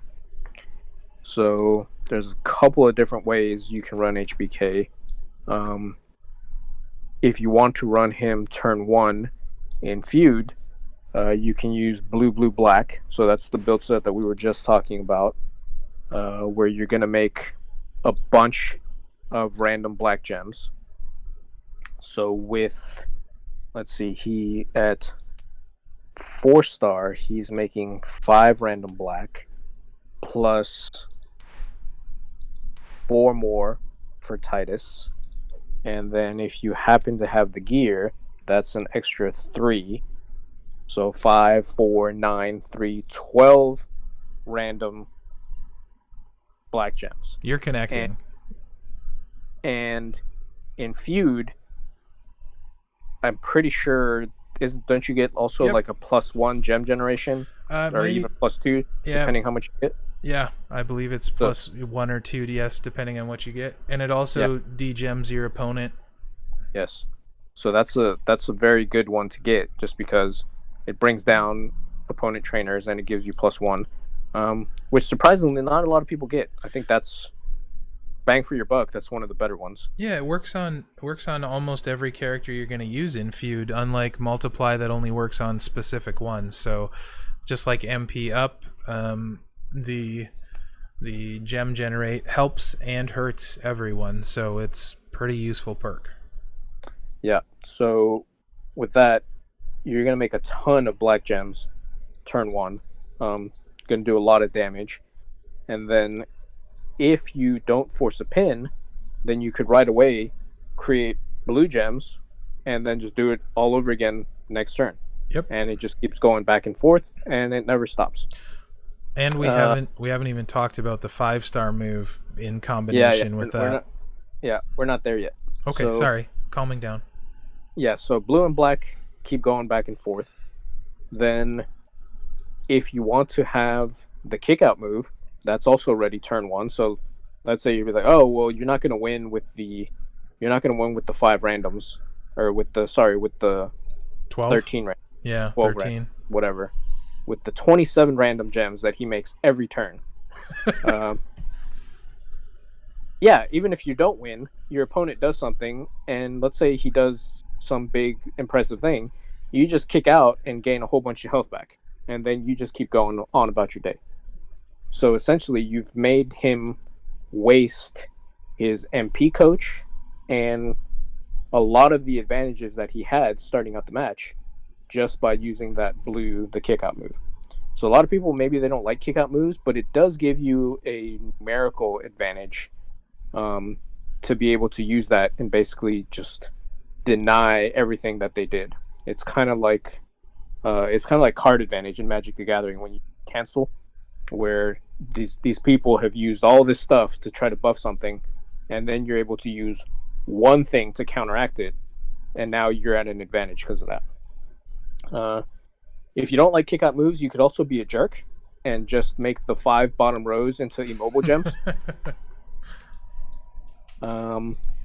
So there's a couple of different ways you can run HBK. If you want to run him turn 1 in feud, you can use blue, black. So that's the build set that we were just talking about, where you're going to make a bunch of random black gems. So with, let's see, he at 4-star, he's making 5 random black plus 4 more for Titus. And then if you happen to have the gear, that's an extra 3. So 5, 4, 9, 3, 12 random black gems. You're connecting. And in feud, I'm pretty sure don't you get also like a +1 gem generation, or maybe, even +2, depending how much you get? Yeah, I believe it's +1 or 2, yes, depending on what you get, and it also degems your opponent. Yes, so that's a very good one to get, just because it brings down opponent trainers and it gives you +1, which surprisingly not a lot of people get. I think that's bang for your buck. That's one of the better ones. Yeah, it works on almost every character you're going to use in feud, unlike multiply that only works on specific ones. So just like MP up, the gem generate helps and hurts everyone, so it's pretty useful perk. Yeah, so with that, you're gonna make a ton of black gems turn 1. Gonna do a lot of damage, and then if you don't force a pin, then you could right away create blue gems and then just do it all over again next turn. Yep. And it just keeps going back and forth, and it never stops. And we haven't even talked about the 5-star move in combination with that. We're not there yet. Okay, sorry. Calming down. Yeah, so blue and black keep going back and forth. Then if you want to have the kick out move, that's also ready turn 1. So let's say you're like, oh well, you're not gonna win with the 5 randoms, or with the 12? 13 randoms. Yeah, 13. Whatever. With the 27 random gems that he makes every turn. Yeah, even if you don't win, your opponent does something, and let's say he does some big impressive thing, you just kick out and gain a whole bunch of health back, and then you just keep going on about your day. So essentially, you've made him waste his MP coach and a lot of the advantages that he had starting out the match just by using the kick-out move. So a lot of people, maybe they don't like kick-out moves, but it does give you a numerical advantage to be able to use that and basically just deny everything that they did. It's kind of like card advantage in Magic the Gathering when you cancel, where these people have used all this stuff to try to buff something, and then you're able to use one thing to counteract it, and now you're at an advantage because of that. If you don't like kick-out moves, you could also be a jerk and just make the 5 bottom rows into immobile gems.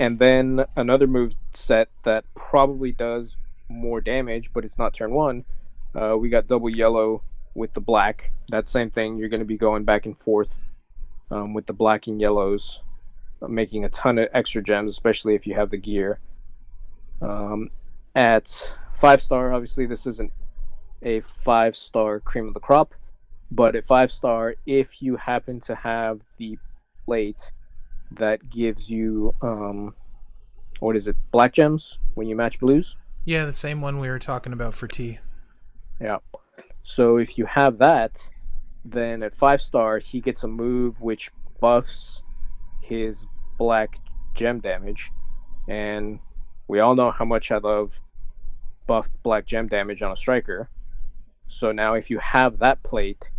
And then another move set that probably does more damage, but it's not turn 1. We got double yellow with the black. That same thing, you're going to be going back and forth with the black and yellows, making a ton of extra gems, especially if you have the gear. At 5-star, obviously this isn't a 5-star cream of the crop, but at 5-star, if you happen to have the plate that gives you black gems when you match blues? Yeah, the same one we were talking about for T. Yeah. So if you have that, then at 5-star he gets a move which buffs his black gem damage, and we all know how much I love buffed black gem damage on a striker. So now if you have that plate,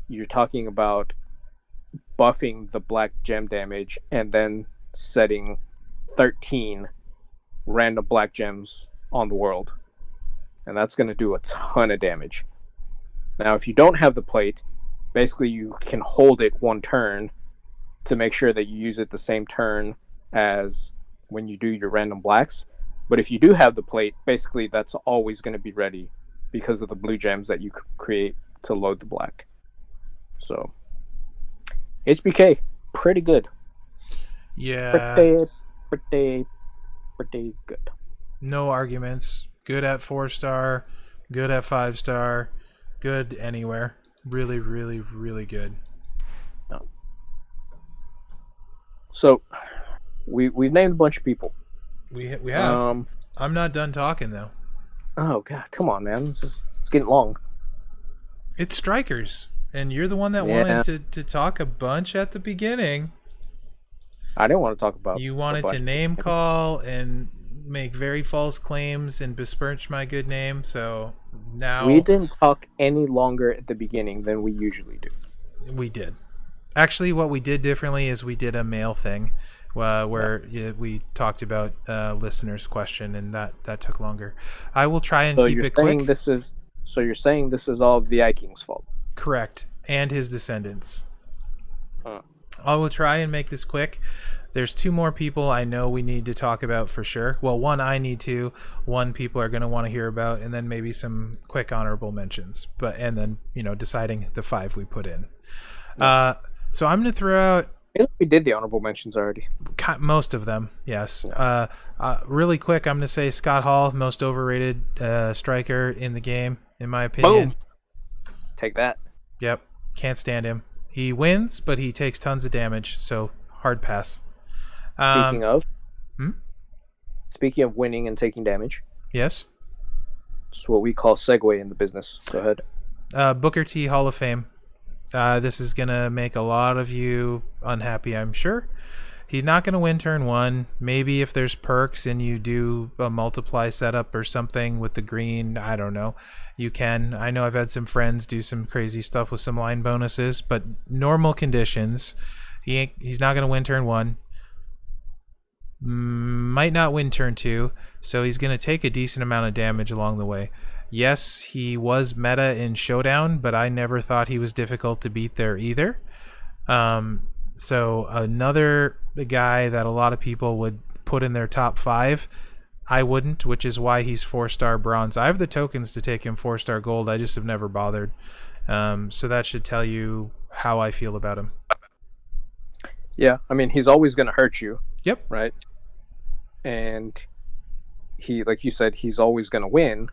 you're talking about buffing the black gem damage and then setting 13 random black gems on the world, and that's going to do a ton of damage. Now if you don't have the plate, basically you can hold it one turn to make sure that you use it the same turn as when you do your random blacks. But if you do have the plate, basically that's always going to be ready because of the blue gems that you create to load the black. So HBK, pretty good. Yeah. Pretty good. No arguments. Good at 4-star, good at 5-star, good anywhere. Really, really, really good. No. So we've named a bunch of people. We have. I'm not done talking though. Oh god, come on, man! It's getting long. It's strikers, and you're the one that Yeah. wanted to talk a bunch at the beginning. I didn't want to talk about. You wanted to name call and make very false claims and besmirch my good name. So now We didn't talk any longer at the beginning than we usually do. we did. Actually, what we did differently is we did a mail thing where we talked about listeners' question, and that took longer. I will try and keep it quick. So you're saying this is all the King's fault? Correct, and his descendants. Huh. I will try and make this quick. There's 2 more people I know we need to talk about for sure. Well, one I need to, one people are going to want to hear about, and then maybe some quick honorable mentions. And then deciding the 5 we put in. So I'm going to throw out. We did the honorable mentions already. Most of them, yes. Yeah. Really quick, I'm going to say Scott Hall, most overrated striker in the game, in my opinion. Boom. Take that. Yep, can't stand him. He wins, but he takes tons of damage, so hard pass. Speaking of winning and taking damage. Yes. It's what we call segue in the business. Go ahead. Booker T Hall of Fame. This is going to make a lot of you unhappy, I'm sure. He's not going to win turn 1. Maybe if there's perks and you do a multiply setup or something with the green, I don't know. You can. I know I've had some friends do some crazy stuff with some line bonuses, but normal conditions, he's not going to win turn 1. Might not win turn 2, so he's going to take a decent amount of damage along the way. Yes, he was meta in Showdown, but I never thought he was difficult to beat there either. So another guy that a lot of people would put in their top 5, I wouldn't, which is why he's 4-star bronze. I have the tokens to take him 4-star gold. I just have never bothered. So that should tell you how I feel about him. Yeah, I mean, he's always going to hurt you. Yep. Right? And he, like you said, he's always going to win.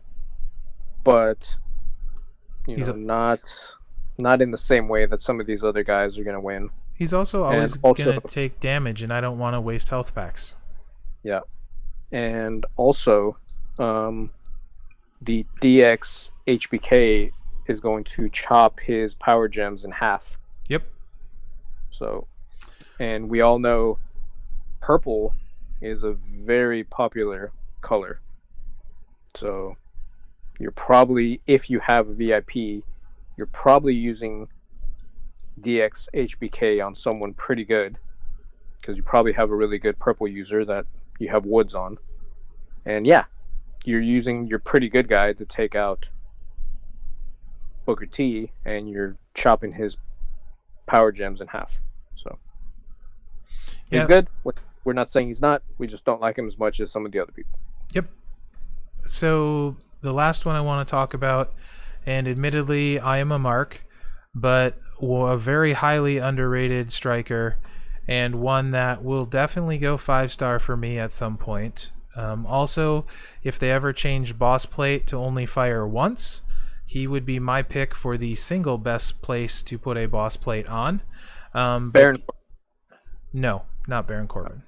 But not in the same way that some of these other guys are going to win. He's also always going to take damage, and I don't want to waste health packs. Yeah. And also, the DX HBK is going to chop his power gems in half. Yep. So, and we all know purple is a very popular color. So you're probably, if you have a VIP, you're probably using DX HBK on someone pretty good, because you probably have a really good purple user that you have woods on. And yeah, you're using your pretty good guy to take out Booker T, and you're chopping his power gems in half. So he's good. We're not saying he's not. We just don't like him as much as some of the other people. Yep. So the last one I want to talk about, and admittedly I am a mark, but a very highly underrated striker, and one that will definitely go 5-star for me at some point. Also, if they ever change boss plate to only fire once, he would be my pick for the single best place to put a boss plate on. Baron. No, not Baron Corbin.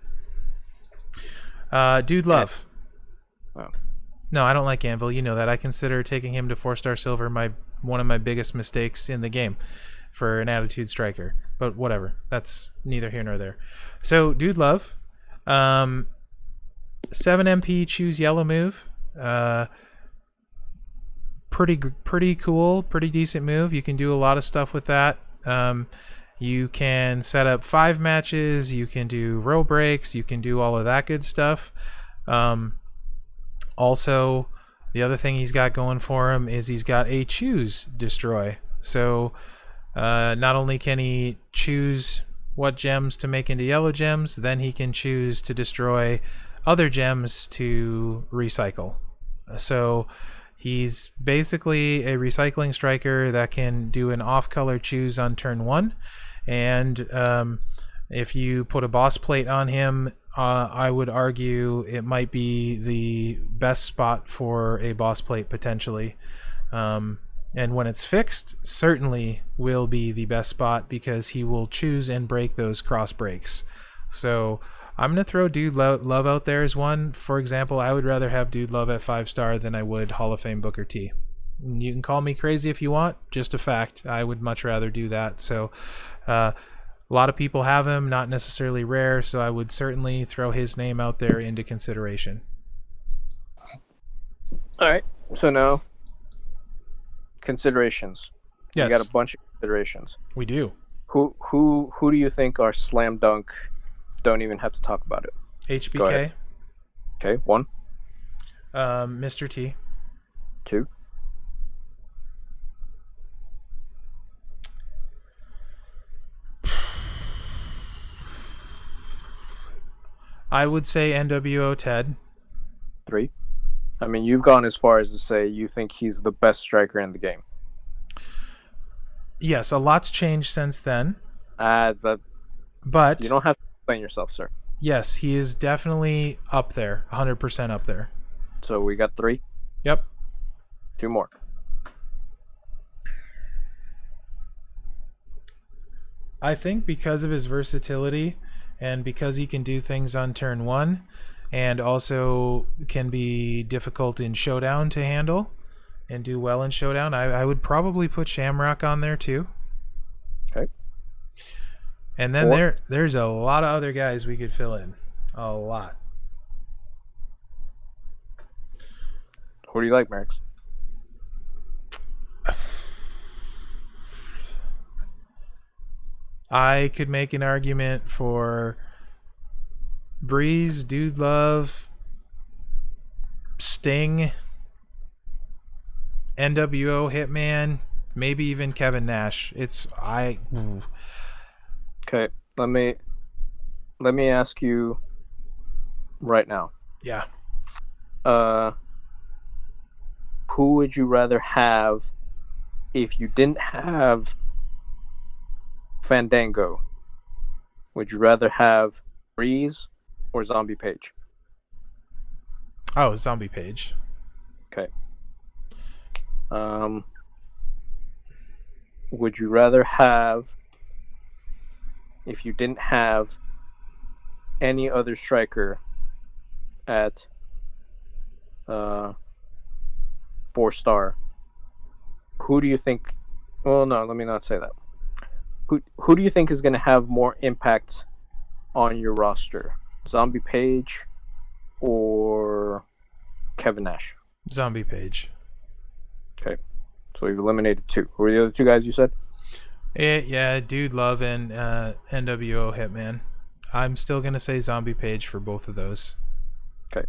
Dude Love. Wow. No, I don't like Anvil. You know that. I consider taking him to 4-star silver one of my biggest mistakes in the game for an attitude striker. But whatever. That's neither here nor there. So, Dude Love. 7 MP choose yellow move. Pretty cool. Pretty decent move. You can do a lot of stuff with that. You can set up 5 matches. You can do row breaks. You can do all of that good stuff. Also, the other thing he's got going for him is he's got a choose destroy. So not only can he choose what gems to make into yellow gems, then he can choose to destroy other gems to recycle. So he's basically a recycling striker that can do an off-color choose on turn 1. And if you put a boss plate on him, I would argue it might be the best spot for a boss plate potentially. And when it's fixed, certainly will be the best spot, because he will choose and break those cross breaks. So I'm gonna throw Dude Love out there as one. For example, I would rather have Dude Love at 5-star than I would Hall of Fame Booker T. You can call me crazy if you want, just a fact. I would much rather do that. So a lot of people have him, not necessarily rare, so I would certainly throw his name out there into consideration. All right. So now, considerations. Yes. We got a bunch of considerations. We do. Who do you think are slam dunk? Don't even have to talk about it. HBK. Okay, 1. Mr. T. 2. I would say NWO Ted. 3. I mean, you've gone as far as to say you think he's the best striker in the game. Yes, a lot's changed since then. But you don't have to explain yourself, sir. Yes, he is definitely up there, 100% up there. So we got 3. Yep. 2 more. I think because of his versatility and because he can do things on turn 1 and also can be difficult in showdown to handle and do well in showdown, I would probably put Shamrock on there too. Okay. And then there's a lot of other guys we could fill in. A lot. Who do you like, Mherex? I could make an argument for Breeze, Dude Love, Sting, NWO Hitman, maybe even Kevin Nash. Okay, let me ask you right now. Yeah. Who would you rather have if you didn't have Fandango? Would you rather have Breeze or Zombie Page? Oh, Zombie Page. Okay. Would you rather have, if you didn't have any other striker at 4-star, who do you think? Well, no, let me not say that. Who do you think is going to have more impact on your roster? Zombie Page or Kevin Nash? Zombie Page. Okay. So we've eliminated 2. Who are the other 2 guys you said? Yeah, Dude Love and NWO Hitman. I'm still going to say Zombie Page for both of those. Okay.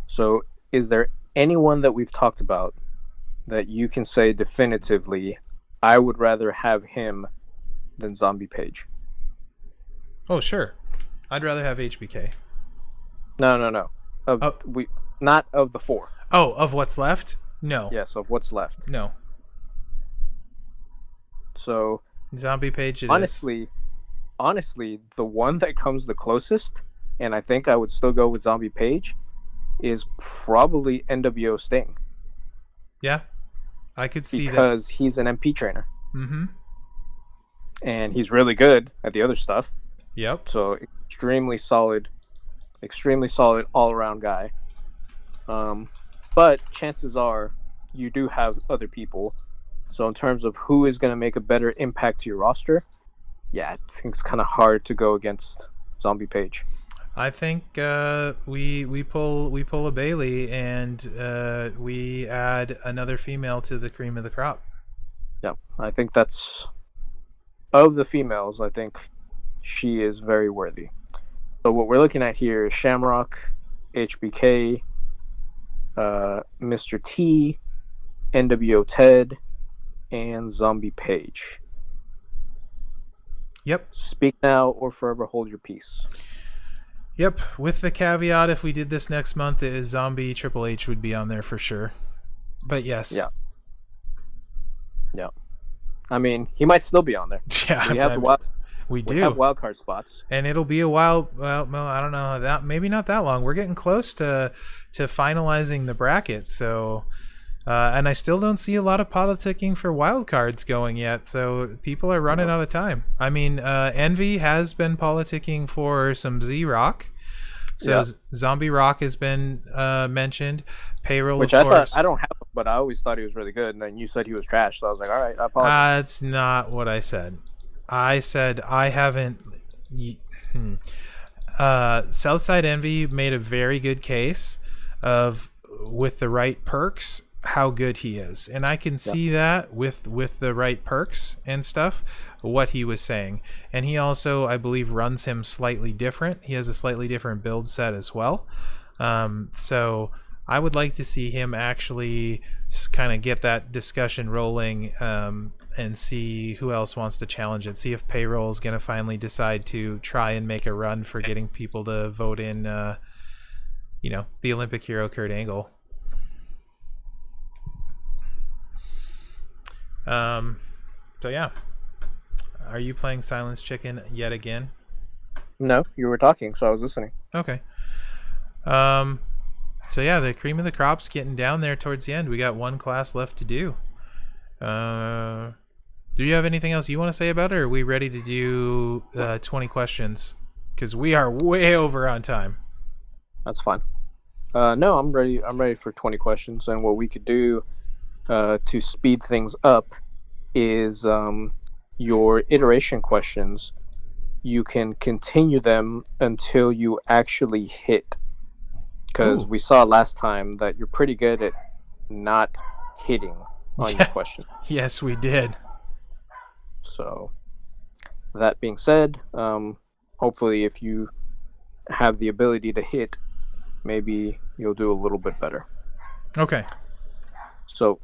So is there anyone that we've talked about that you can say definitively, I would rather have him than Zombie Page? Oh, sure. I'd rather have HBK. No. Not of the 4. Oh, of what's left? No. Yes, of what's left. No. So Zombie Page honestly, the one that comes the closest, and I think I would still go with Zombie Page, is probably NWO Sting. Yeah. I could see because he's an MP trainer. Mm-hmm. And he's really good at the other stuff. Yep. So extremely solid all-around guy. But chances are you do have other people. So in terms of who is going to make a better impact to your roster, yeah, I think it's kind of hard to go against Zombie Page. I think we pull a Bailey and we add another female to the cream of the crop. Yeah, I think that's, of the females, I think she is very worthy. So what we're looking at here is Shamrock, HBK, Mr. T, NWO Ted, and Zombie Page. Yep. Speak now or forever hold your peace. Yep, with the caveat if we did this next month, Zombie Triple H would be on there for sure. But yes. Yeah. I mean, he might still be on there. Yeah, we do have wild card spots, and it'll be a while. Well, I don't know that maybe not that long. We're getting close to finalizing the bracket, so And I still don't see a lot of politicking for wildcards going yet, so people are running out of time. I mean, Envy has been politicking for some Z-Rock. So Yeah. Zombie Rock has been mentioned. Payroll, Which of I course. thought, I don't have him, but I always thought he was really good. And then you said he was trash, so I was like, all right, I apologize. That's not what I said. I said I haven't. Southside Envy made a very good case of, with the right perks, how good he is, and I can see that with the right perks and stuff, what he was saying. And he also, I believe, runs him slightly different. He has a slightly different build set as well. So I would like to see him actually kind of get that discussion rolling, and see who else wants to challenge it. See if Payroll is going to finally decide to try and make a run for getting people to vote in, the Olympic hero Kurt Angle. So yeah. Are you playing Silence Chicken yet again? No, you were talking, so I was listening. Okay. So yeah, the cream of the crop's getting down there towards the end. We got one class left to do. Do you have anything else you want to say about it, or are we ready to do 20 questions? Because we are way over on time. That's fine. No, I'm ready. I'm ready for 20 questions. And what we could do to speed things up is your iteration questions. You can continue them until you actually hit. Because we saw last time that you're pretty good at not hitting on your question. Yes, we did. So, that being said, hopefully if you have the ability to hit, maybe you'll do a little bit better. Okay. So,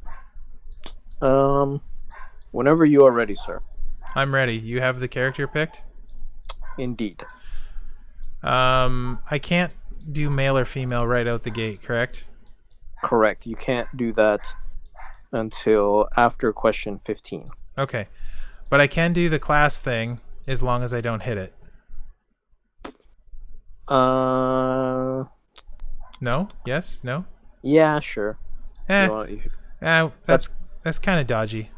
whenever you are ready, sir. I'm ready. You have the character picked? Indeed. I can't do male or female right out the gate, correct? Correct. You can't do that until after question 15. Okay. But I can do the class thing as long as I don't hit it. No? Yes? No? Yeah, sure. That's kind of dodgy.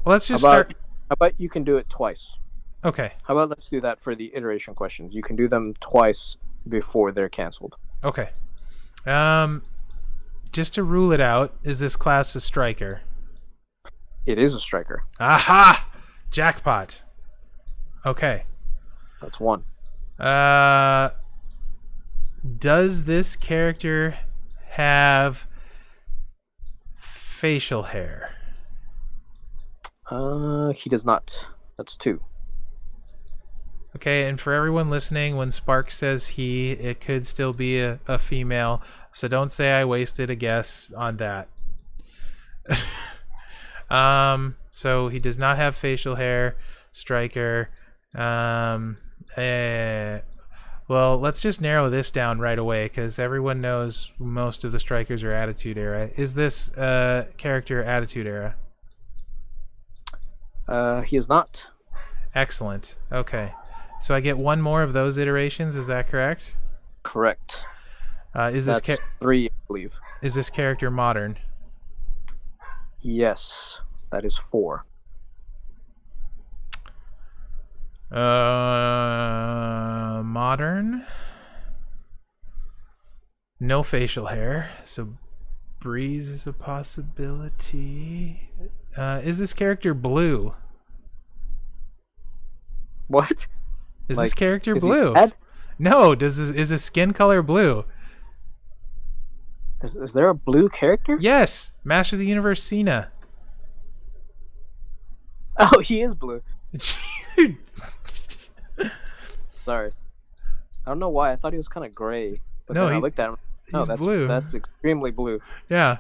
Let's just How about you can do it twice? Okay. How about let's do that for the iteration questions. You can do them twice before they're canceled. Okay. Just to rule it out, is this class a striker? It is a striker. Aha! Jackpot. Okay. That's one. Does this character have facial hair? He does not. That's two. Okay, and for everyone listening, when Spark says he, it could still be a female, so don't say I wasted a guess on that. So he does not have facial hair, striker. Well, let's just narrow this down right away, because everyone knows most of the strikers are Attitude Era. Is this character Attitude Era? He is not. Excellent. Okay. So I get one more of those iterations, is that correct? Correct. That's three, I believe. Is this character modern? Yes, that is four. Modern. No facial hair, so Breeze is a possibility. Is this character blue? What? Is this character is blue? He sad? No. Is his skin color blue? Is there a blue character? Yes, Masters of the Universe Cena. Oh, he is blue. Sorry. I don't know why. I thought he was kind of gray. But no, then I looked at him. No, he's that's blue. That's extremely blue. Yeah.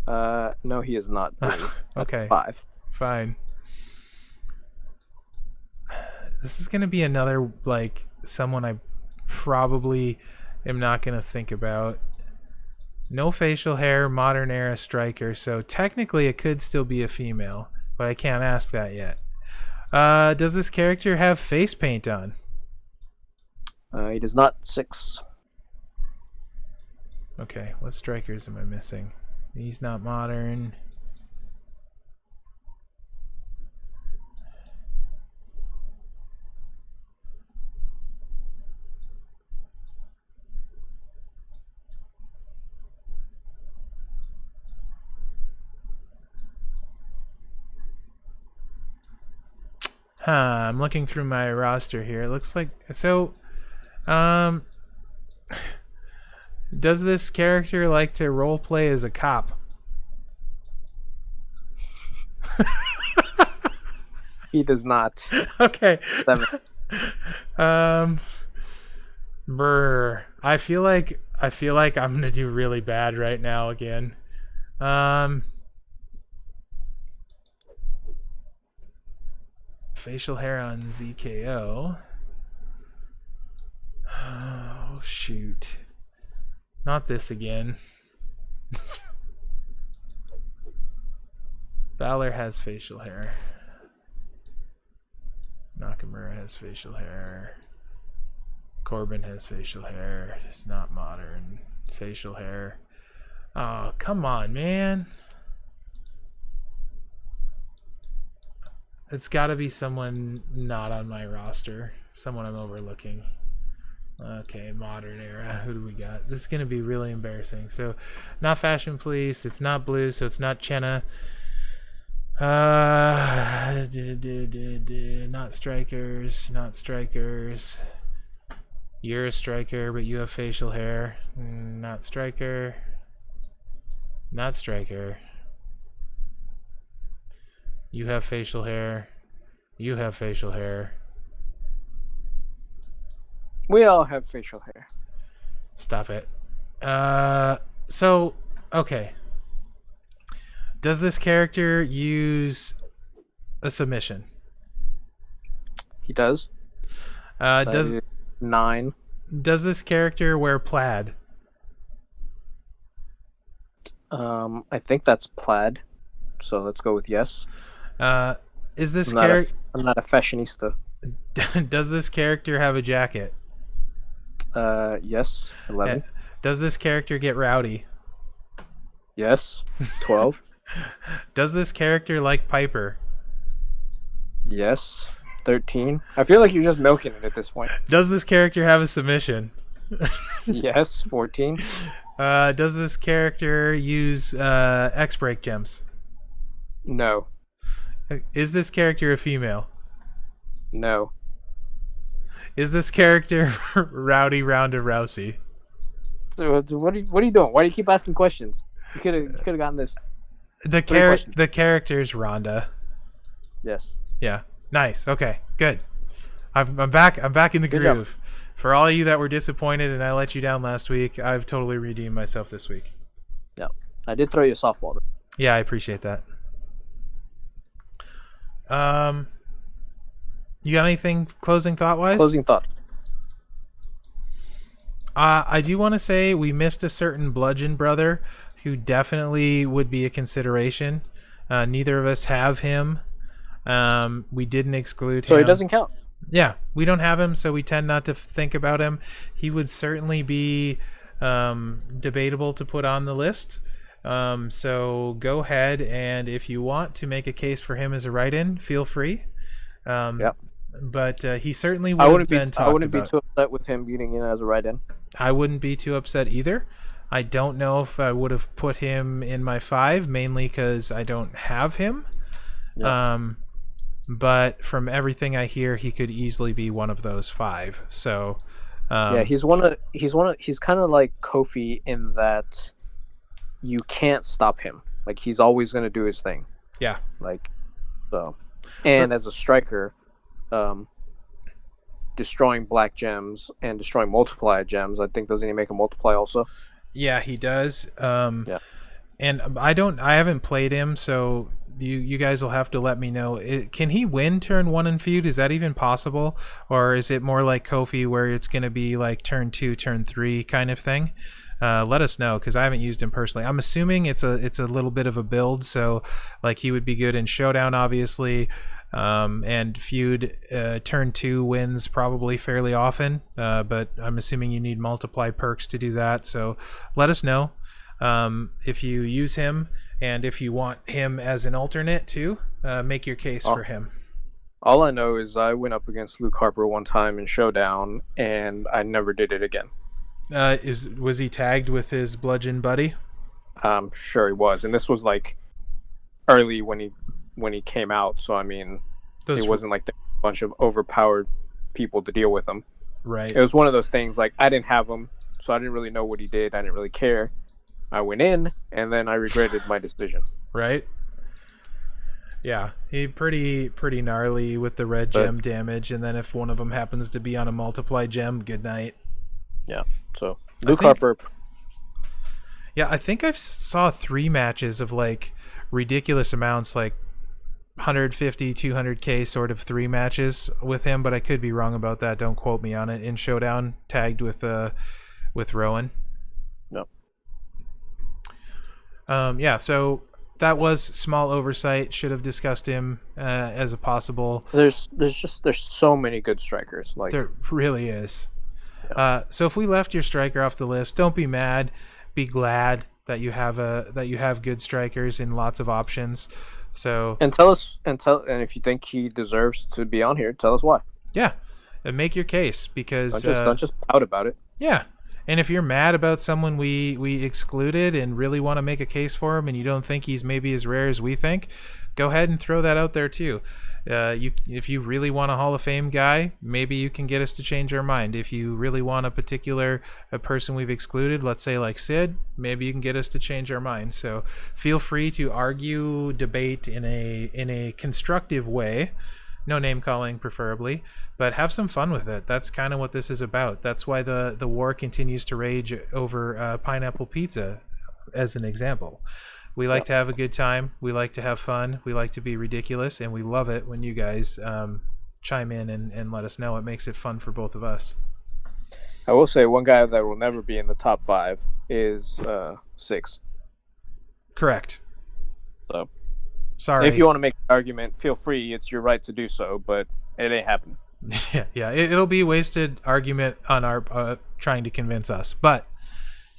No, he is not blue. Okay. Five. Fine. This is gonna be another someone I probably am not gonna think about. No facial hair, modern era striker. So technically, it could still be a female, but I can't ask that yet. Does this character have face paint on? He does not. 6. Okay, what strikers am I missing? He's not modern. I'm looking through my roster here. It looks like so. Does this character like to role play as a cop? He does not. Okay. 7. I feel like I'm gonna do really bad right now again. Facial hair on ZKO. Oh shoot. Not this again. Valor has facial hair. Nakamura has facial hair. Corbin has facial hair. Not modern. Facial hair. Oh, come on, man. It's got to be someone not on my roster. Someone I'm overlooking. Okay, modern era. Who do we got? This is going to be really embarrassing. So, not Fashion Police. It's not Blue, so it's not Chenna. Not Strikers. Not Strikers. You're a Striker, but you have facial hair. Not Striker. Not Striker. You have facial hair. You have facial hair. We all have facial hair. Stop it. So, okay. Does this character use a submission? He does. Does 9. Does this character wear plaid? I think that's plaid. So let's go with yes. Is this character? I'm not a fashionista. Does this character have a jacket? Yes. 11. Does this character get rowdy? Yes. 12. Does this character like Piper? Yes. 13. I feel like you're just milking it at this point. Does this character have a submission? Yes. 14. Does this character use X-Break gems? No. Is this character a female? No. Is this character Rowdy Ronda Rousey? So what are you doing? Why do you keep asking questions? You could have gotten this. The character's Ronda. Yes. Yeah. Nice. Okay. Good. I'm back. I'm back in the groove. For all of you that were disappointed and I let you down last week, I've totally redeemed myself this week. Yeah. I did throw you a softball though. Yeah, I appreciate that. You got anything closing thought wise? Closing thought. I do want to say we missed a certain bludgeon brother who definitely would be a consideration. Neither of us have him. We didn't exclude him. So he doesn't count. Yeah, we don't have him, so we tend not to think about him. He would certainly be debatable to put on the list. So go ahead, and if you want to make a case for him as a write-in, feel free. Yep. But he certainly would have been talked about. I wouldn't be too upset with him getting in as a write-in. I wouldn't be too upset either. I don't know if I would have put him in my 5, mainly because I don't have him. Yep. But from everything I hear, he could easily be one of those 5. So yeah, he's kind of like Kofi in that you can't stop him. Like he's always going to do his thing. Yeah. Like so. And as a striker, destroying black gems and destroying multiply gems, I think, doesn't he make a multiply also? Yeah, he does. Yeah. And I haven't played him, so you guys will have to let me know. Can he win turn 1 in feud? Is that even possible? Or is it more like Kofi where it's going to be like turn 2, turn 3 kind of thing? Let us know, because I haven't used him personally. I'm assuming it's a little bit of a build, so like he would be good in Showdown, obviously. And feud turn 2 wins probably fairly often, but I'm assuming you need multiply perks to do that. So let us know if you use him, and if you want him as an alternate too, make your case for him. All I know is I went up against Luke Harper one time in Showdown, and I never did it again. Was he tagged with his bludgeon buddy? I'm sure he was, and this was like early when he came out. So I mean, it wasn't like a bunch of overpowered people to deal with him. Right. It was one of those things like I didn't have him, so I didn't really know what he did. I didn't really care. I went in, and then I regretted my decision. Right. Yeah, he pretty gnarly with the red gem damage, and then if one of them happens to be on a multiply gem, good night. Yeah. So Luke Harper. Yeah, I think I saw 3 matches of like ridiculous amounts, like 150, 200k sort of 3 matches with him, but I could be wrong about that. Don't quote me on it. In Showdown, tagged with Rowan. No. Yeah. So that was small oversight. Should have discussed him as a possible. There's so many good strikers. Like there really is. Yeah. So if we left your striker off the list, don't be mad. Be glad that you have good strikers and lots of options. So and if you think he deserves to be on here, tell us why. Yeah, and make your case, because don't just pout about it. Yeah, and if you're mad about someone we excluded and really want to make a case for him, and you don't think he's maybe as rare as we think, go ahead and throw that out there too. If you really want a Hall of Fame guy, maybe you can get us to change our mind. If you really want a person we've excluded, let's say like Sid, maybe you can get us to change our mind. So feel free to argue, debate in a constructive way. No name calling preferably, but have some fun with it. That's kind of what this is about. That's why the war continues to rage over pineapple pizza, as an example. We like to have a good time. We like to have fun. We like to be ridiculous, and we love it when you guys chime in and let us know. It makes it fun for both of us. I will say one guy that will never be in the top 5 is 6. Correct. So, sorry. If you want to make an argument, feel free. It's your right to do so, but it ain't happening. Yeah. It'll be a wasted argument on our trying to convince us, but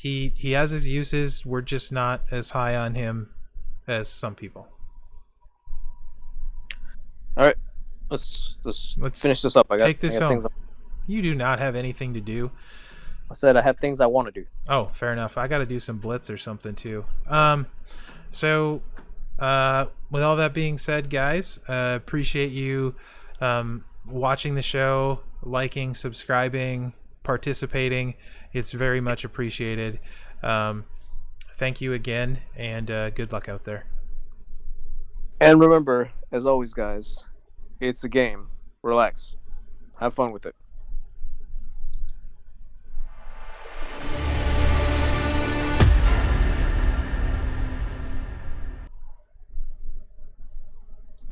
he has his uses. We're just not as high on him as some people. All right, let's finish this up. Take this home. You do not have anything to do. I said I have things I want to do. Oh, fair enough. I got to do some blitz or something too. So with all that being said, guys, appreciate you watching the show, liking, subscribing, participating. It's very much appreciated. Thank you again, and good luck out there. And remember, as always, guys, it's a game. Relax. Have fun with it.